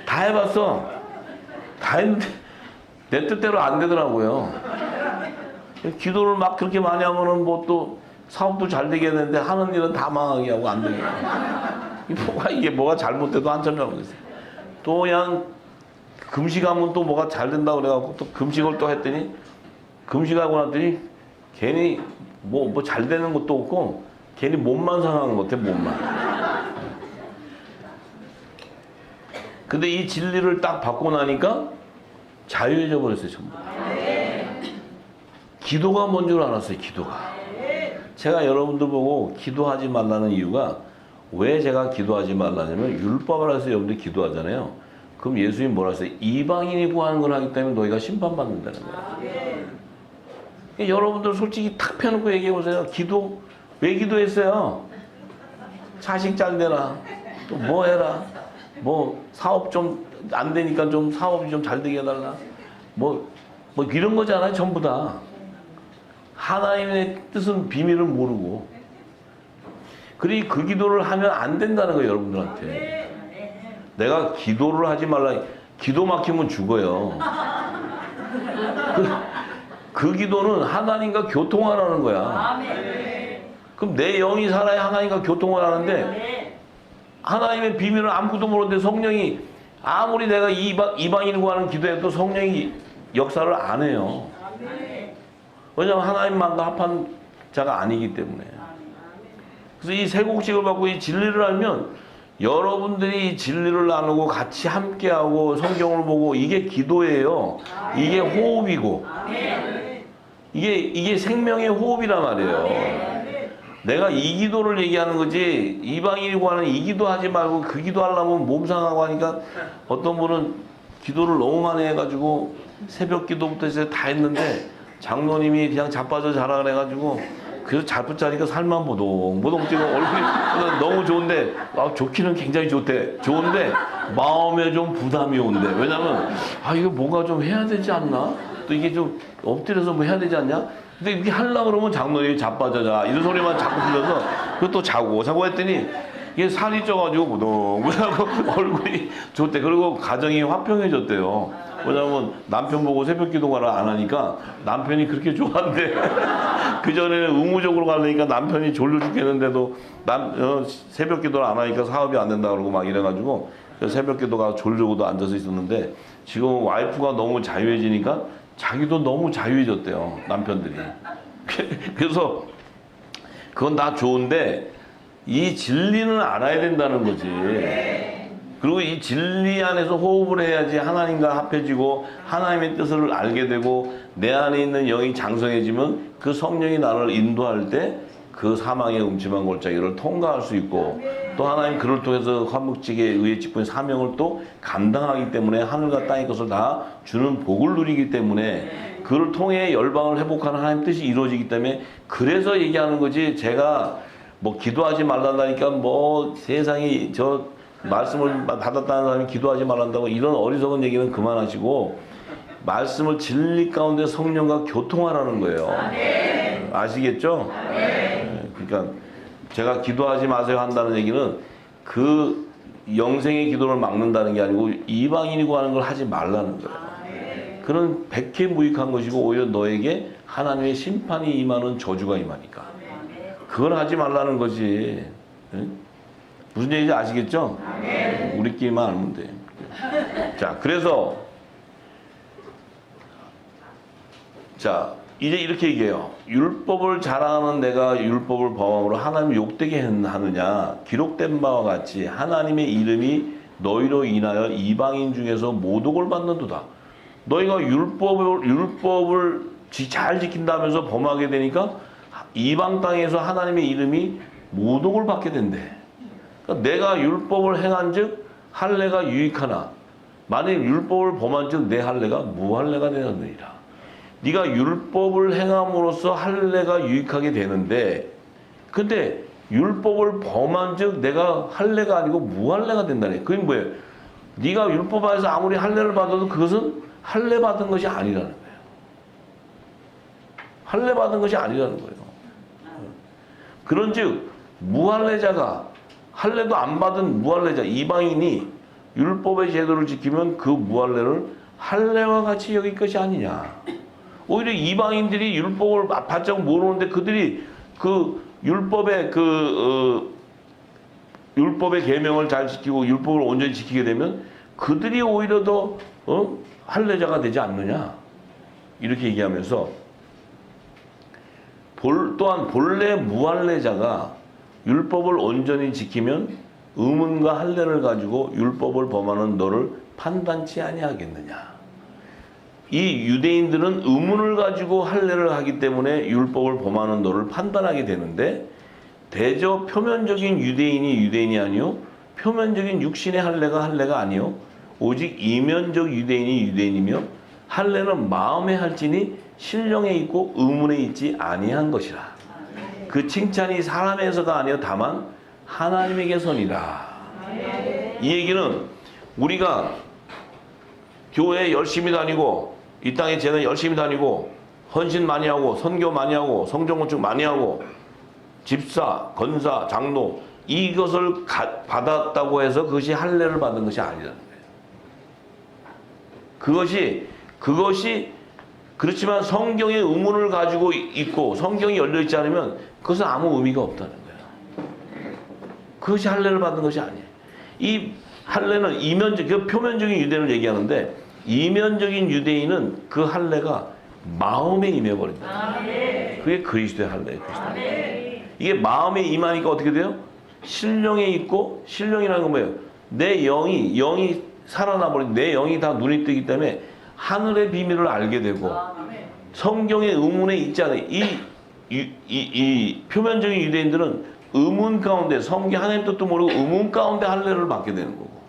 다 해봤어. 다 했는데 내 뜻대로 안 되더라고요. 기도를 막 그렇게 많이 하면은 뭐 또 사업도 잘 되게 되는데 하는 일은 다 망하게 하고 안 되게 하고. 이게 뭐가 잘못돼도 한참 잘못했어요. 또 그냥 금식하면 또 뭐가 잘 된다고 그래갖고 또 금식을 또 했더니 금식하고 났더니 괜히 뭐 잘 되는 것도 없고 괜히 몸만 상하는 것 같아, 몸만. 근데 이 진리를 딱 받고 나니까 자유해져 버렸어요, 전부. 기도가 뭔 줄 알았어요, 기도가. 제가 여러분들 보고 기도하지 말라는 이유가 왜 제가 기도하지 말라냐면 율법을 해서 여러분들이 기도하잖아요. 그럼 예수님이 뭐라 했어요? 이방인이 구하는 걸 하기 때문에 너희가 심판받는다는 거예요. 여러분들 솔직히 탁 펴놓고 얘기해 보세요. 기도 왜 기도했어요? 자식 잘 되라, 또 뭐 해라, 뭐 사업 좀 안 되니까 좀 사업이 좀 잘 되게 해달라, 뭐 이런 거잖아요, 전부 다. 하나님의 뜻은 비밀을 모르고. 그러니 그 기도를 하면 안 된다는 거예요, 여러분들한테. 내가 기도를 하지 말라. 기도 막히면 죽어요. 그 기도는 하나님과 교통하라는 거야. 그럼 내 영이 살아야 하나님과 교통을 하는데 하나님의 비밀을 아무것도 모르는데 성령이 아무리 내가 이방인을 구하는 기도해도 성령이 역사를 안 해요. 왜냐하면 하나님만과 합한 자가 아니기 때문에. 그래서 이 세곡식을 받고 이 진리를 알면 여러분들이 진리를 나누고 같이 함께하고 성경을 보고 이게 기도예요. 이게 호흡이고 이게 생명의 호흡이란 말이에요. 내가 이 기도를 얘기하는 거지 이방인이 구하는 이 기도 하지 말고 그 기도 하려면 몸 상하고 하니까 어떤 분은 기도를 너무 많이 해가지고 새벽 기도부터 해서 다 했는데 장로님이 그냥 자빠져 자라 그래가지고 그래서 잘못 자니까 살만 보동보동 뛰고 얼굴이 너무 좋은데 좋기는 굉장히 좋은데 마음에 좀 부담이 온대. 왜냐면 이거 뭔가 좀 해야 되지 않나? 또 이게 좀 엎드려서 뭐 해야 되지 않냐? 근데 이렇게 하려고 그러면 장로님이 자빠져 자 이런 소리만 자꾸 들려서 그것도 자고 했더니 이게 살이 쪄가지고 보동보동 얼굴이 좋대. 그리고 가정이 화평해졌대요. 왜냐면 남편 보고 새벽 기도를 안 하니까 남편이 그렇게 좋아한대. 그전에는 의무적으로 가려니까 남편이 졸려 죽겠는데도 새벽 기도를 안 하니까 사업이 안 된다 그러고 막 이래가지고 새벽 기도가 졸려고도 앉아서 있었는데 지금 와이프가 너무 자유해지니까 자기도 너무 자유해졌대요, 남편들이. 그래서 그건 다 좋은데 이 진리는 알아야 된다는 거지. 그리고 이 진리 안에서 호흡을 해야지 하나님과 합해지고 하나님의 뜻을 알게 되고 내 안에 있는 영이 장성해지면 그 성령이 나를 인도할 때 그 사망의 음침한 골짜기를 통과할 수 있고 또 하나님 그를 통해서 화목지게 의의 직분의 사명을 또 감당하기 때문에 하늘과 땅의 것을 다 주는 복을 누리기 때문에 그를 통해 열방을 회복하는 하나님 뜻이 이루어지기 때문에 그래서 얘기하는 거지. 제가 뭐 기도하지 말란다니까 뭐 세상이 저 말씀을 받았다는 사람이 기도하지 말란다고 이런 어리석은 얘기는 그만하시고 말씀을 진리 가운데 성령과 교통하라는 거예요. 아시겠죠? 그러니까 제가 기도하지 마세요 한다는 얘기는 그 영생의 기도를 막는다는 게 아니고 이방인이고 하는 걸 하지 말라는 거예요. 그런 백해무익한 것이고 오히려 너에게 하나님의 심판이 임하는 저주가 임하니까 그걸 하지 말라는 거지. 응? 무슨 얘기인지 아시겠죠? 우리끼리만 알면 돼. 자, 그래서 자 이제 이렇게 얘기해요. 율법을 자랑하는 내가 율법을 범함으로 하나님을 욕되게 하느냐. 기록된 바와 같이 하나님의 이름이 너희로 인하여 이방인 중에서 모독을 받는도다. 너희가 율법을 잘 지킨다면서 범하게 되니까 이방 땅에서 하나님의 이름이 모독을 받게 된대. 그러니까 내가 율법을 행한 즉 할례가 유익하나 만일 율법을 범한 즉 내 할례가 무할례가 되었느니라. 네가 율법을 행함으로써 할례가 유익하게 되는데 근데 율법을 범한 즉 내가 할례가 아니고 무할례가 된다네. 그게 뭐예요? 네가 율법 안에서 아무리 할례를 받아도 그것은 할례 받은 것이 아니라는 거예요. 할례 받은 것이 아니라는 거예요. 그런즉 무할례자가 할례도 안 받은 무할례자 이방인이 율법의 제도를 지키면 그 무할례를 할례와 같이 여길 것이 아니냐. 오히려 이방인들이 율법을 바짝 모르는데 그들이 그 율법의 율법의 계명을 잘 지키고 율법을 온전히 지키게 되면 그들이 오히려 더 할례자가 되지 않느냐 이렇게 얘기하면서 또한 본래 무할례자가 율법을 온전히 지키면 의문과 할례를 가지고 율법을 범하는 너를 판단치 아니하겠느냐. 이 유대인들은 의문을 가지고 할례를 하기 때문에 율법을 범하는 너를 판단하게 되는데 대저 표면적인 유대인이 아니요 표면적인 육신의 할례가 아니요 오직 이면적 유대인이 유대인이며 할례는 마음에 할지니 신령에 있고 의문에 있지 아니한 것이라. 그 칭찬이 사람에서가 아니요 다만 하나님에게서니라. 이 얘기는 우리가 교회에 열심히 다니고 이 땅에 쟤는 열심히 다니고 헌신 많이 하고 선교 많이 하고 성전 건축 많이 하고 집사, 건사, 장로 이것을 받았다고 해서 그것이 할례를 받은 것이 아니라는 거예요. 그것이 그렇지만 성경의 의문을 가지고 있고 성경이 열려 있지 않으면 그것은 아무 의미가 없다는 거예요. 그것이 할례를 받은 것이 아니에요. 이 할례는 이면적, 표면적인 유대인을 얘기하는데 이면적인 유대인은 그 할례가 마음에 임해버린다. 그게 그리스도의 할례예요. 이게 마음에 임하니까 어떻게 돼요? 신령에 있고 신령이라는 건 뭐예요? 내 영이 살아나버린 내 영이 다 눈이 뜨기 때문에 하늘의 비밀을 알게 되고 성경의 의문에 있지 않아요. 이 표면적인 유대인들은 의문 가운데 성경 하나님 뜻도 모르고 의문 가운데 할례를 받게 되는 거고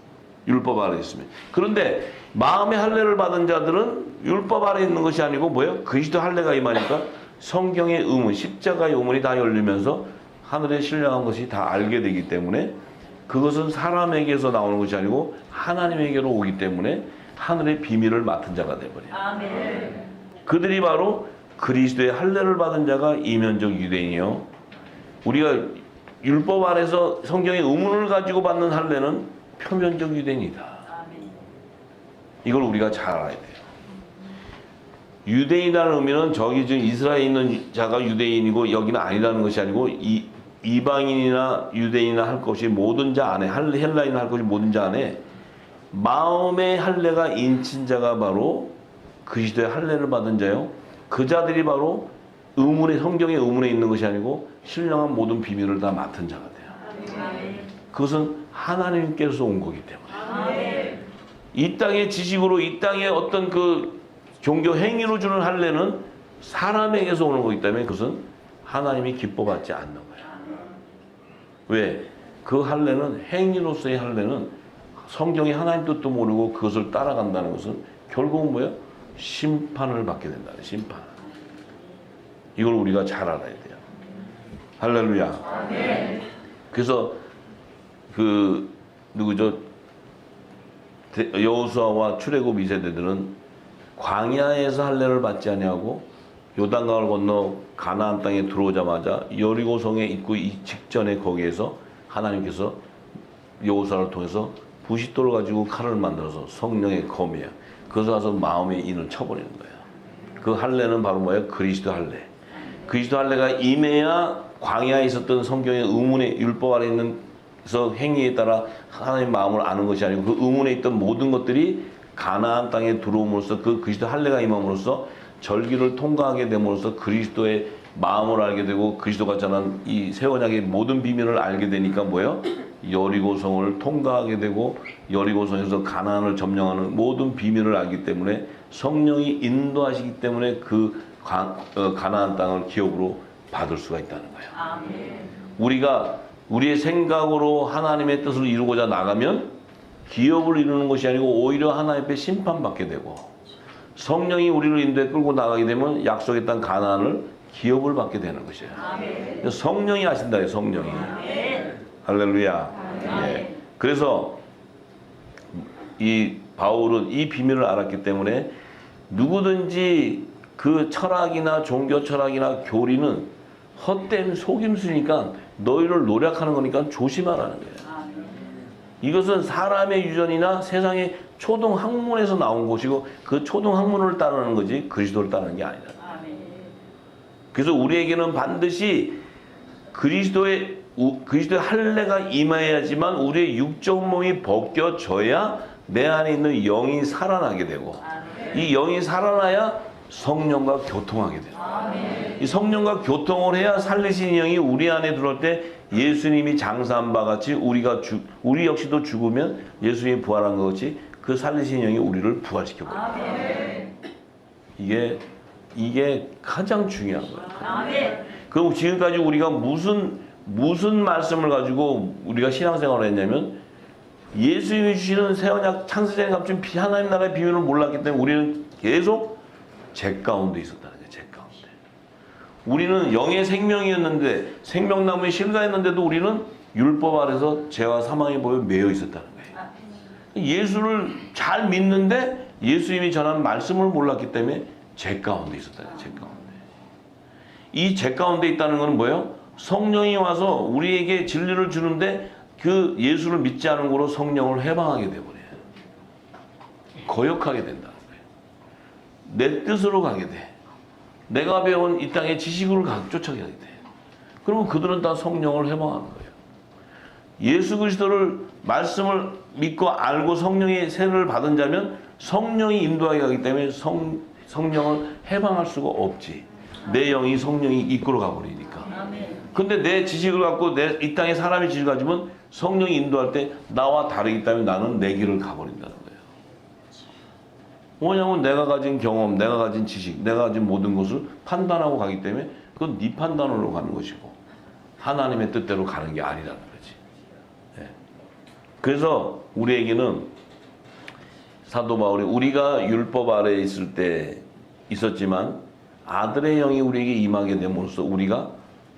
율법 아래 있으면. 그런데 마음의 할례를 받은 자들은 율법 아래 있는 것이 아니고 뭐예요? 그리스도 할례가 임하니까 성경의 의문, 십자가의 의문이 다 열리면서 하늘의 신령한 것이 다 알게 되기 때문에 그것은 사람에게서 나오는 것이 아니고 하나님에게로 오기 때문에 하늘의 비밀을 맡은 자가 되어버려요. 아멘. 그들이 바로 그리스도의 할례를 받은 자가 이면적 유대인이요. 우리가 율법 안에서 성경의 의문을 가지고 받는 할례는 표면적 유대인이다. 이걸 우리가 잘 알아야 돼요. 유대인이라는 의미는 저기 지금 이스라엘에 있는 자가 유대인이고 여기는 아니라는 것이 아니고 이방인이나 유대인이나 할 것이 모든 자 안에 헬라인이나 할 것이 모든 자 안에 마음의 할례가 인친 자가 바로 그리스도의 할례를 받은 자요. 그 자들이 바로 성경의 의문에 있는 것이 아니고 신령한 모든 비밀을 다 맡은 자가 돼요. 그것은 하나님께서 온 거기 때문에. 이 땅의 지식으로 이 땅의 어떤 그 종교 행위로 주는 할례는 사람에게서 오는 거기 때문에 그것은 하나님이 기뻐받지 않는 거예요. 왜? 그 할례는 행위로서의 할례는 성경의 하나님 뜻도 모르고 그것을 따라간다는 것은 결국은 뭐예요? 심판을 받게 된다는 심판. 이걸 우리가 잘 알아야 돼요. 할렐루야. 그래서 그 누구죠? 여호수아와 출애굽 2세대들은 광야에서 할례를 받지 아니하고 요단강을 건너 가나안 땅에 들어오자마자 여리고성에 입구 직전에 거기에서 하나님께서 여호수아를 통해서 부싯돌을 가지고 칼을 만들어서 성령의 검이에요. 그것을 가서 마음의 인을 쳐버리는 거예요. 그 할례는 바로 뭐예요? 그리스도 할례. 그리스도 할례가 임해야 광야에 있었던 성경의 의문의 율법 아래 있는 행위에 따라 하나님의 마음을 아는 것이 아니고 그 의문에 있던 모든 것들이 가나안 땅에 들어옴으로써 그 그리스도 할례가 임함으로써 절기를 통과하게 됨으로써 그리스도의 마음을 알게 되고 그리스도가 전한 이 새 언약의 모든 비밀을 알게 되니까 뭐예요? 여리고성을 통과하게 되고 여리고성에서 가나안을 점령하는 모든 비밀을 알기 때문에 성령이 인도하시기 때문에 그 가나안 땅을 기업으로 받을 수가 있다는 거예요. 우리가 우리의 생각으로 하나님의 뜻을 이루고자 나가면 기업을 이루는 것이 아니고 오히려 하나님 앞에 심판받게 되고 성령이 우리를 인도해 끌고 나가게 되면 약속의 땅 가나안을 기업을 받게 되는 것이에요. 성령이 하신다. 성령이. 할렐루야. 예. 그래서 이 바울은 이 비밀을 알았기 때문에 누구든지 그 철학이나 종교 철학이나 교리는 헛된 속임수니까 너희를 노력하는 거니까 조심하라는 거예요. 이것은 사람의 유전이나 세상의 초등 학문에서 나온 것이고 그 초등 학문을 따르는 거지 그리스도를 따르는 게 아니다. 그래서 우리에게는 반드시 그리스도의 할례가 임해야지만 우리의 육적 몸이 벗겨져야 내 안에 있는 영이 살아나게 되고 이 영이 살아나야 성령과 교통하게 돼요. 이 성령과 교통을 해야 살리신 영이 우리 안에 들어올 때 예수님이 장사한 바 같이 우리 역시도 죽으면 예수님이 부활한 것 같이 그 살리신 영이 우리를 부활시켜 버려요. 이게 가장 중요한 거예요. 그럼 지금까지 우리가 무슨 말씀을 가지고 우리가 신앙생활을 했냐면 예수님이 주시는 새 언약 창세전에 감춘 하나님 나라의 비밀을 몰랐기 때문에 우리는 계속 죄 가운데 있었다는 거예요. 죄 가운데. 우리는 영의 생명이었는데 생명나무에 실과했는데도 우리는 율법 아래서 죄와 사망의 법에 매여 있었다는 거예요. 예수를 잘 믿는데 예수님이 전한 말씀을 몰랐기 때문에 죄 가운데 있었다는 거예요. 죄 가운데. 이 죄 가운데 있다는 것은 뭐예요? 성령이 와서 우리에게 진리를 주는데 그 예수를 믿지 않은 거로 성령을 해방하게 되어버려요. 거역하게 된다는 거예요. 내 뜻으로 가게 돼. 내가 배운 이 땅의 지식으로 쫓아가게 돼. 그러면 그들은 다 성령을 해방하는 거예요. 예수 그리스도를 말씀을 믿고 알고 성령의 세례를 받은 자면 성령이 인도하게 하기 때문에 성령을 해방할 수가 없지. 내 영이 성령이 이끌어 가버리니까. 근데 내 지식을 갖고 이 땅에 사람의 지식을 가지면 성령이 인도할 때 나와 다르기 때문에 나는 내 길을 가버린다는 거예요. 뭐냐면 내가 가진 경험, 내가 가진 지식, 내가 가진 모든 것을 판단하고 가기 때문에 그건 네 판단으로 가는 것이고 하나님의 뜻대로 가는 게 아니라는 거지. 네. 그래서 우리에게는 사도 바울이 우리가 율법 아래에 있을 때 있었지만 아들의 영이 우리에게 임하게 됨으로써 우리가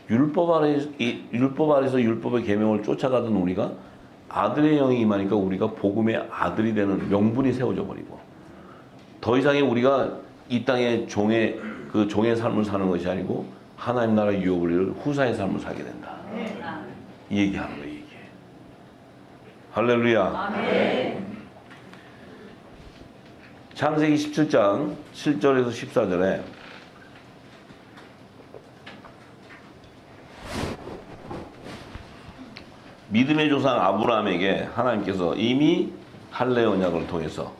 율법 아래에서 율법의 계명을 쫓아가던 우리가 아들의 영이 임하니까 우리가 복음의 아들이 되는 명분이 세워져 버리고 더 이상의 우리가 이 땅의 종의 삶을 사는 것이 아니고 하나님 나라 유업을 이룰 후사의 삶을 살게 된다. 이 얘기하는 거예요. 이게. 할렐루야. 창세기 17장 7절에서 14절에 믿음의 조상 아브라함에게 하나님께서 이미 할례 언약을 통해서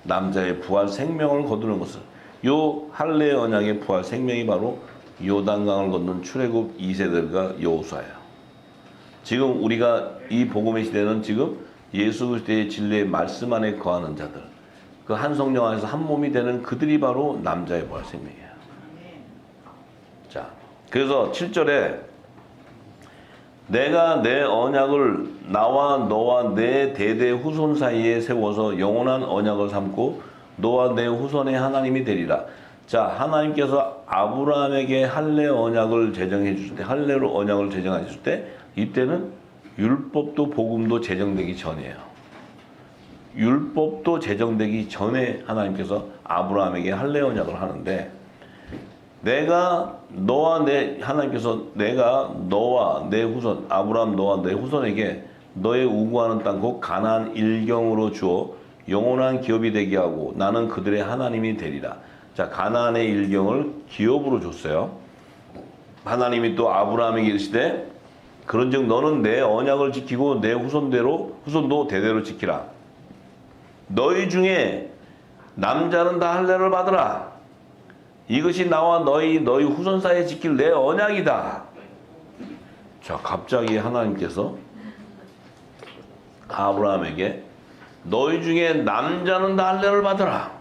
남자의 부활 생명을 거두는 것을, 요 할례 언약의 부활 생명이 바로 요단강을 건넌 출애굽 2세들과 여호수아예요. 지금 우리가 이 복음의 시대는 지금 예수 그리스도의 진리의 말씀 안에 거하는 자들, 그 한 성령 안에서 한 몸이 되는 그들이 바로 남자의 부활 생명이에요. 자, 그래서 7절에 내가 내 언약을 나와 너와 내 대대 후손 사이에 세워서 영원한 언약을 삼고 너와 내 후손의 하나님이 되리라. 자, 하나님께서 아브라함에게 할례 언약을 제정해 주실 때, 할례로 언약을 제정하실 때, 이때는 율법도 복음도 제정되기 전이에요. 율법도 제정되기 전에 하나님께서 아브라함에게 할례 언약을 하는데, 하나님께서 내가 너와 내 후손, 아브라함 너와 내 후손에게 너의 우구하는 땅 곧 가나안 일경으로 주어 영원한 기업이 되게 하고 나는 그들의 하나님이 되리라. 자, 가나안의 일경을 기업으로 줬어요. 하나님이 또 아브라함에게 이르시되 그런즉 너는 내 언약을 지키고 내 후손도 대대로 지키라. 너희 중에 남자는 다 할례를 받으라. 이것이 나와 너희 후손 사이에 지킬 내 언약이다. 자, 갑자기 하나님께서 아브라함에게 너희 중에 남자는 다 할례를 받으라.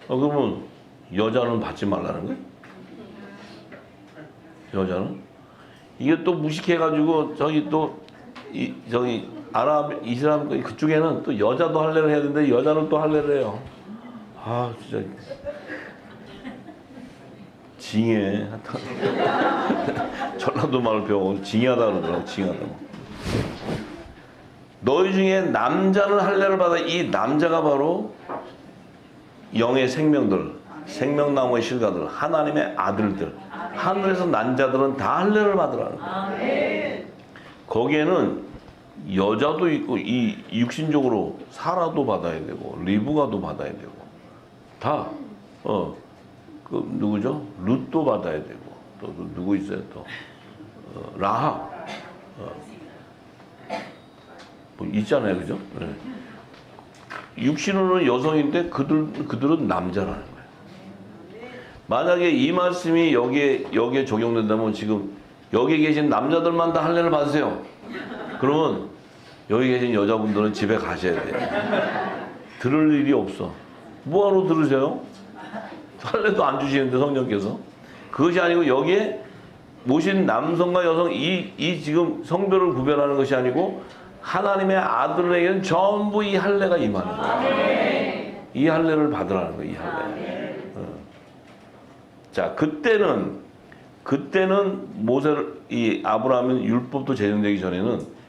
그러면 여자는 받지 말라는 거예요? 여자는? 이게 또 무식해가지고 저기 이슬람 그쪽에는 또 여자도 할례를 해야 되는데 여자는 또 할례를 해요. 아, 진짜. 징해. 전라도 말을 배워. 징하다 그러더라고. 징하다. 너희 중에 남자는 할례를 받아. 이 남자가 바로 영의 생명들, 생명나무의 실가들, 하나님의 아들들, 하늘에서 난 자들은 다 할례를 받으라는 거예요. 거기에는 여자도 있고 이 육신적으로 사라도 받아야 되고 리브가도 받아야 되고 다 그 누구죠? 룻도 받아야 되고 또 누구 있어요? 또 라합 뭐 있잖아요, 그죠? 네. 육신으로는 여성인데 그들은 남자라는 거예요. 만약에 이 말씀이 여기에 적용된다면 지금 여기 계신 남자들만 다 할례를 받으세요. 그러면 여기 계신 여자분들은 집에 가셔야 돼요. 들을 일이 없어. 뭐하러 들으세요? 할례도 안 주시는데 성령께서. 그것이 아니고 여기에 모신 남성과 여성 이 지금 성별을 구별하는 것이 아니고 하나님의 아들에게는 전부 이 할례가 임하는 거예요. 이 할례를 받으라는 거예요. 이 할례. 자, 그때는 이 아브라함은 율법도 제정되기 전에는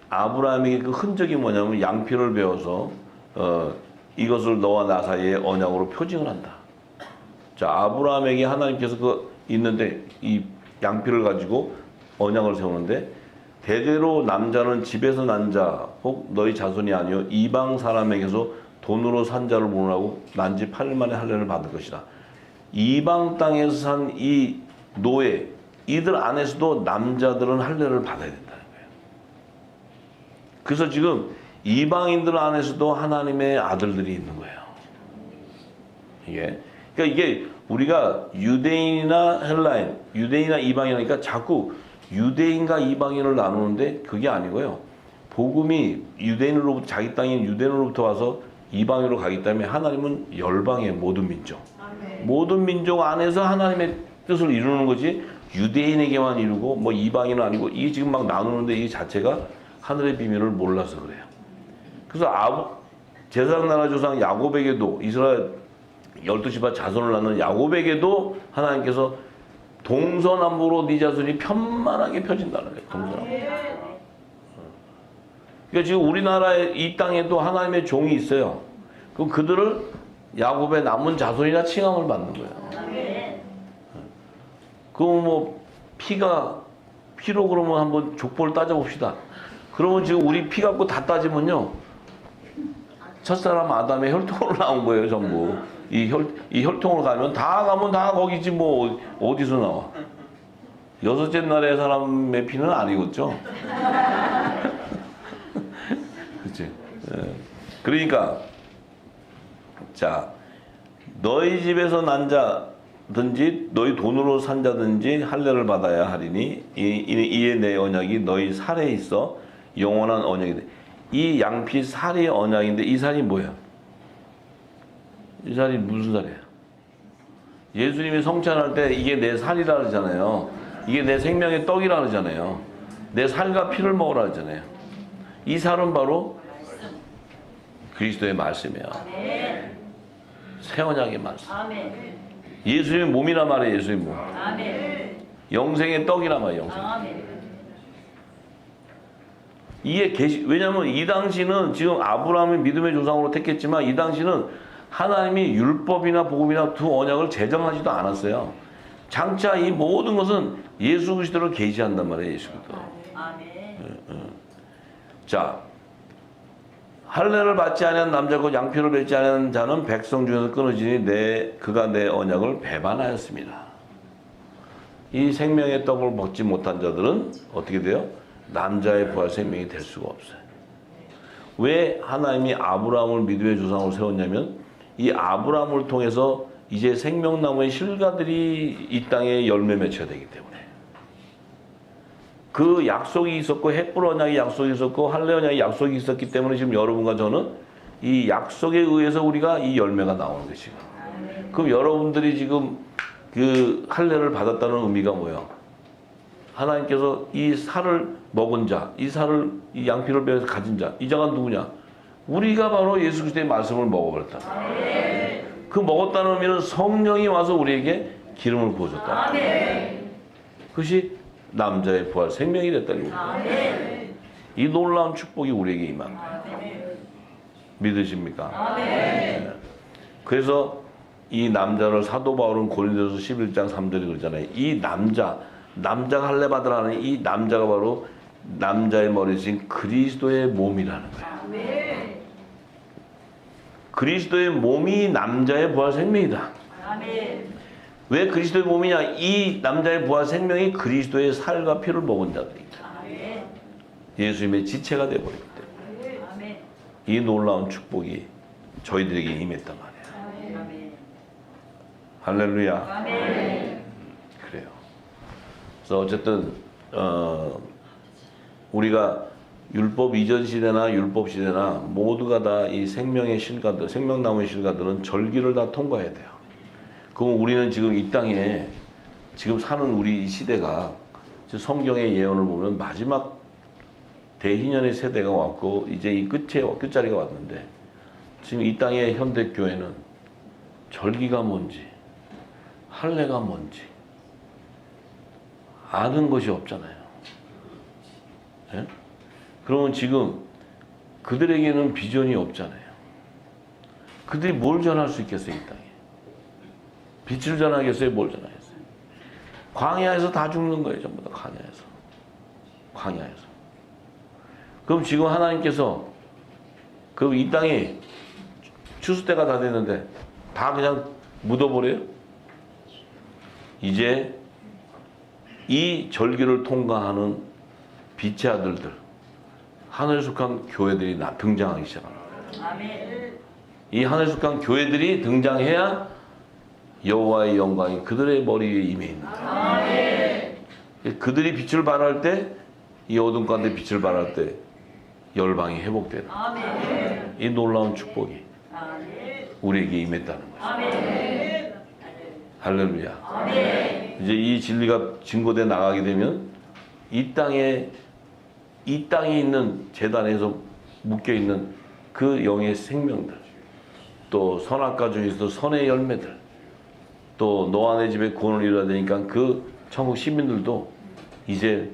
아브라함에게 그 흔적이 뭐냐면 양피를 베어서 이것을 너와 나 사이에 언약으로 표징을 한다. 자, 아브라함에게 하나님께서 있는데 이 양피를 가지고 언약을 세우는데 대대로 남자는 집에서 난 자 혹 너희 자손이 아니요 이방 사람에게서 돈으로 산 자를 모으라고 난 지 8일 만에 할례를 받을 것이다. 이방 땅에서 산 이 노예 이들 안에서도 남자들은 할례를 받아야 된다는 거예요. 그래서 지금 이방인들 안에서도 하나님의 아들들이 있는 거예요. 그러니까 이게 우리가 유대인이나 헬라인, 유대인이나 이방인이니까 자꾸 유대인과 이방인을 나누는데 그게 아니고요. 복음이 유대인으로부터 자기 땅인 유대인으로부터 와서 이방인으로 가기 때문에 하나님은 열방의 모든 민족, 모든 민족 안에서 하나님의 뜻을 이루는 거지 유대인에게만 이루고 뭐 이방인은 아니고 이게 지금 막 나누는데 이 자체가 하늘의 비밀을 몰라서 그래요. 그래서 제사장 조상 야곱에게도 이스라엘 12지파 자손을 낳는 야곱에게도 하나님께서 동서남북으로 네 자손이 편만하게 펴진다는 거예요. 동서남북. 그러니까 지금 우리나라의 이 땅에도 하나님의 종이 있어요. 그럼 그들을 야곱의 남은 자손이라 칭함을 받는 거예요. 그럼 뭐 피로 그러면 한번 족보를 따져봅시다. 그러면 지금 우리 피 갖고 다 따지면요. 첫사람 아담의 혈통으로 나온 거예요, 전부. 이 혈통으로 가면 다 거기지 뭐 어디서 나와? 여섯째 날의 사람의 피는 안 익었죠? 그치? 그러니까 자, 너희 집에서 난 자든지 너희 돈으로 산 자든지 할례를 받아야 하리니 이에 내 언약이 너희 살에 있어 영원한 언약이 돼. 이 양피 살이 언약인데 이 살이 뭐야? 이 살이 무슨 살이야? 예수님이 성찬할 때 이게 내 살이라 그러잖아요. 이게 내 생명의 떡이라 그러잖아요. 내 살과 피를 먹으라 그러잖아요. 이 살은 바로 그리스도의 말씀이야. 새 언약의 말씀. 예수님의 몸이란 말이에요. 예수님의 몸. 영생의 떡이란 말이에요. 영생. 이게 왜냐하면 이 당시는 지금 아브라함을 믿음의 조상으로 택했지만 이 당시는 하나님이 율법이나 복음이나 두 언약을 제정하지도 않았어요. 장차 이 모든 것은 예수 그리스도를 계시한단 말이에요. 예수 그리스도. 자, 할례를 받지 않은 남자고 양피를 뱉지 않은 자는 백성 중에서 끊어지니 그가 내 언약을 배반하였습니다. 이 생명의 떡을 먹지 못한 자들은 어떻게 돼요? 남자의 부활 생명이 될 수가 없어요. 왜 하나님이 아브라함을 믿음의 조상으로 세웠냐면 이 아브라함을 통해서 이제 생명나무의 실과들이 이 땅에 열매 맺혀야 되기 때문에 그 약속이 있었고 헷불 언약의 약속이 있었고 할례 언약의 약속이 있었기 때문에 지금 여러분과 저는 이 약속에 의해서 우리가 이 열매가 나오는 것이고 그럼 여러분들이 지금 그 할례를 받았다는 의미가 뭐예요? 하나님께서 이 살을 먹은 자, 이 살을 이 양피를 배워서 가진 자, 이 자가 누구냐? 우리가 바로 예수 그리스도의 말씀을 먹어버렸다. 그 먹었다는 의미는 성령이 와서 우리에게 기름을 부어줬다. 그것이 남자의 부활 생명이 됐다는 거예요. 이 놀라운 축복이 우리에게 임합니다. 믿으십니까? 네. 그래서 이 남자를 사도 바울은 고린도서 11장 3절에 그러잖아요. 이 남자가 할례 받으라는 이 남자가 바로 남자의 머리신 그리스도의 몸이라는 거예요. 그리스도의 몸이 남자의 부활 생명이다. 왜 그리스도의 몸이냐? 이 남자의 부활 생명이 그리스도의 살과 피를 먹은 자들이다. 예수님의 지체가 되어버리기 때문에 이 놀라운 축복이 저희들에게 임했단 말이에요. 할렐루야. 그래요. 그래서 어쨌든 우리가 율법 이전 시대나 율법 시대나 모두가 다 이 생명의 실과들, 생명나무의 실과들은 절기를 다 통과해야 돼요. 그럼 우리는 지금 이 땅에 지금 사는 우리 이 시대가 성경의 예언을 보면 마지막 대희년의 세대가 왔고 이제 이 끝자리가 왔는데 지금 이 땅의 현대 교회는 절기가 뭔지 할례가 뭔지 아는 것이 없잖아요. 예? 그러면 지금 그들에게는 비전이 없잖아요. 그들이 뭘 전할 수 있겠어요, 이 땅에? 빛을 전하겠어요, 뭘 전하겠어요? 광야에서 다 죽는 거예요, 전부 다 광야에서. 그럼 지금 하나님께서 그럼 이 땅에 추수 때가 다 됐는데 다 그냥 묻어버려요? 이제 이 절기를 통과하는 빛의 아들들, 하늘에 속한 교회들이 등장하기 시작합니다. 이 하늘에 속한 교회들이 등장해야 여호와의 영광이 그들의 머리 위에 임해 있는 거예요. 그들이 빛을 발할 때, 이 어둠 가운데 빛을 발할 때 열방이 회복되는 이 놀라운 축복이 우리에게 임했다는 것입니다. 할렐루야. 이제 이 진리가 증거돼 나가게 되면 이 땅에 있는 제단에서 묶여 있는 그 영의 생명들, 또 선악과 중에서도 선의 열매들, 또 노아의 집에 구원을 이루어야 되니까 그 천국 시민들도 이제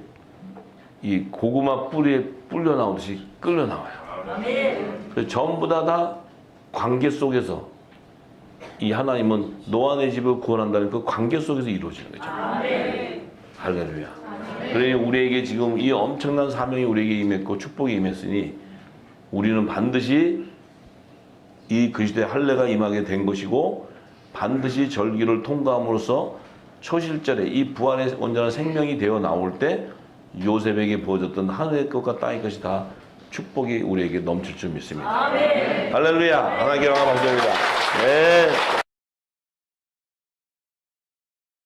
이 고구마 뿌리에 불려 나오듯이 끌려 나와요. 그래서 전부 다 관계 속에서 이 하나님은 노아의 집을 구원한다는 그 관계 속에서 이루어지는 거죠. 할렐루야. 그러니 우리에게 지금 이 엄청난 사명이 우리에게 임했고 축복이 임했으니 우리는 반드시 이 그리스도의 할례가 임하게 된 것이고 반드시 절기를 통과함으로써 초실절에 이 부활의 온전한 생명이 되어 나올 때 요셉에게 부어졌던 하늘의 것과 땅의 것이 다 축복이 우리에게 넘칠 줄 믿습니다. 아멘. 할렐루야. 하나님께 영광 받습니다. 네.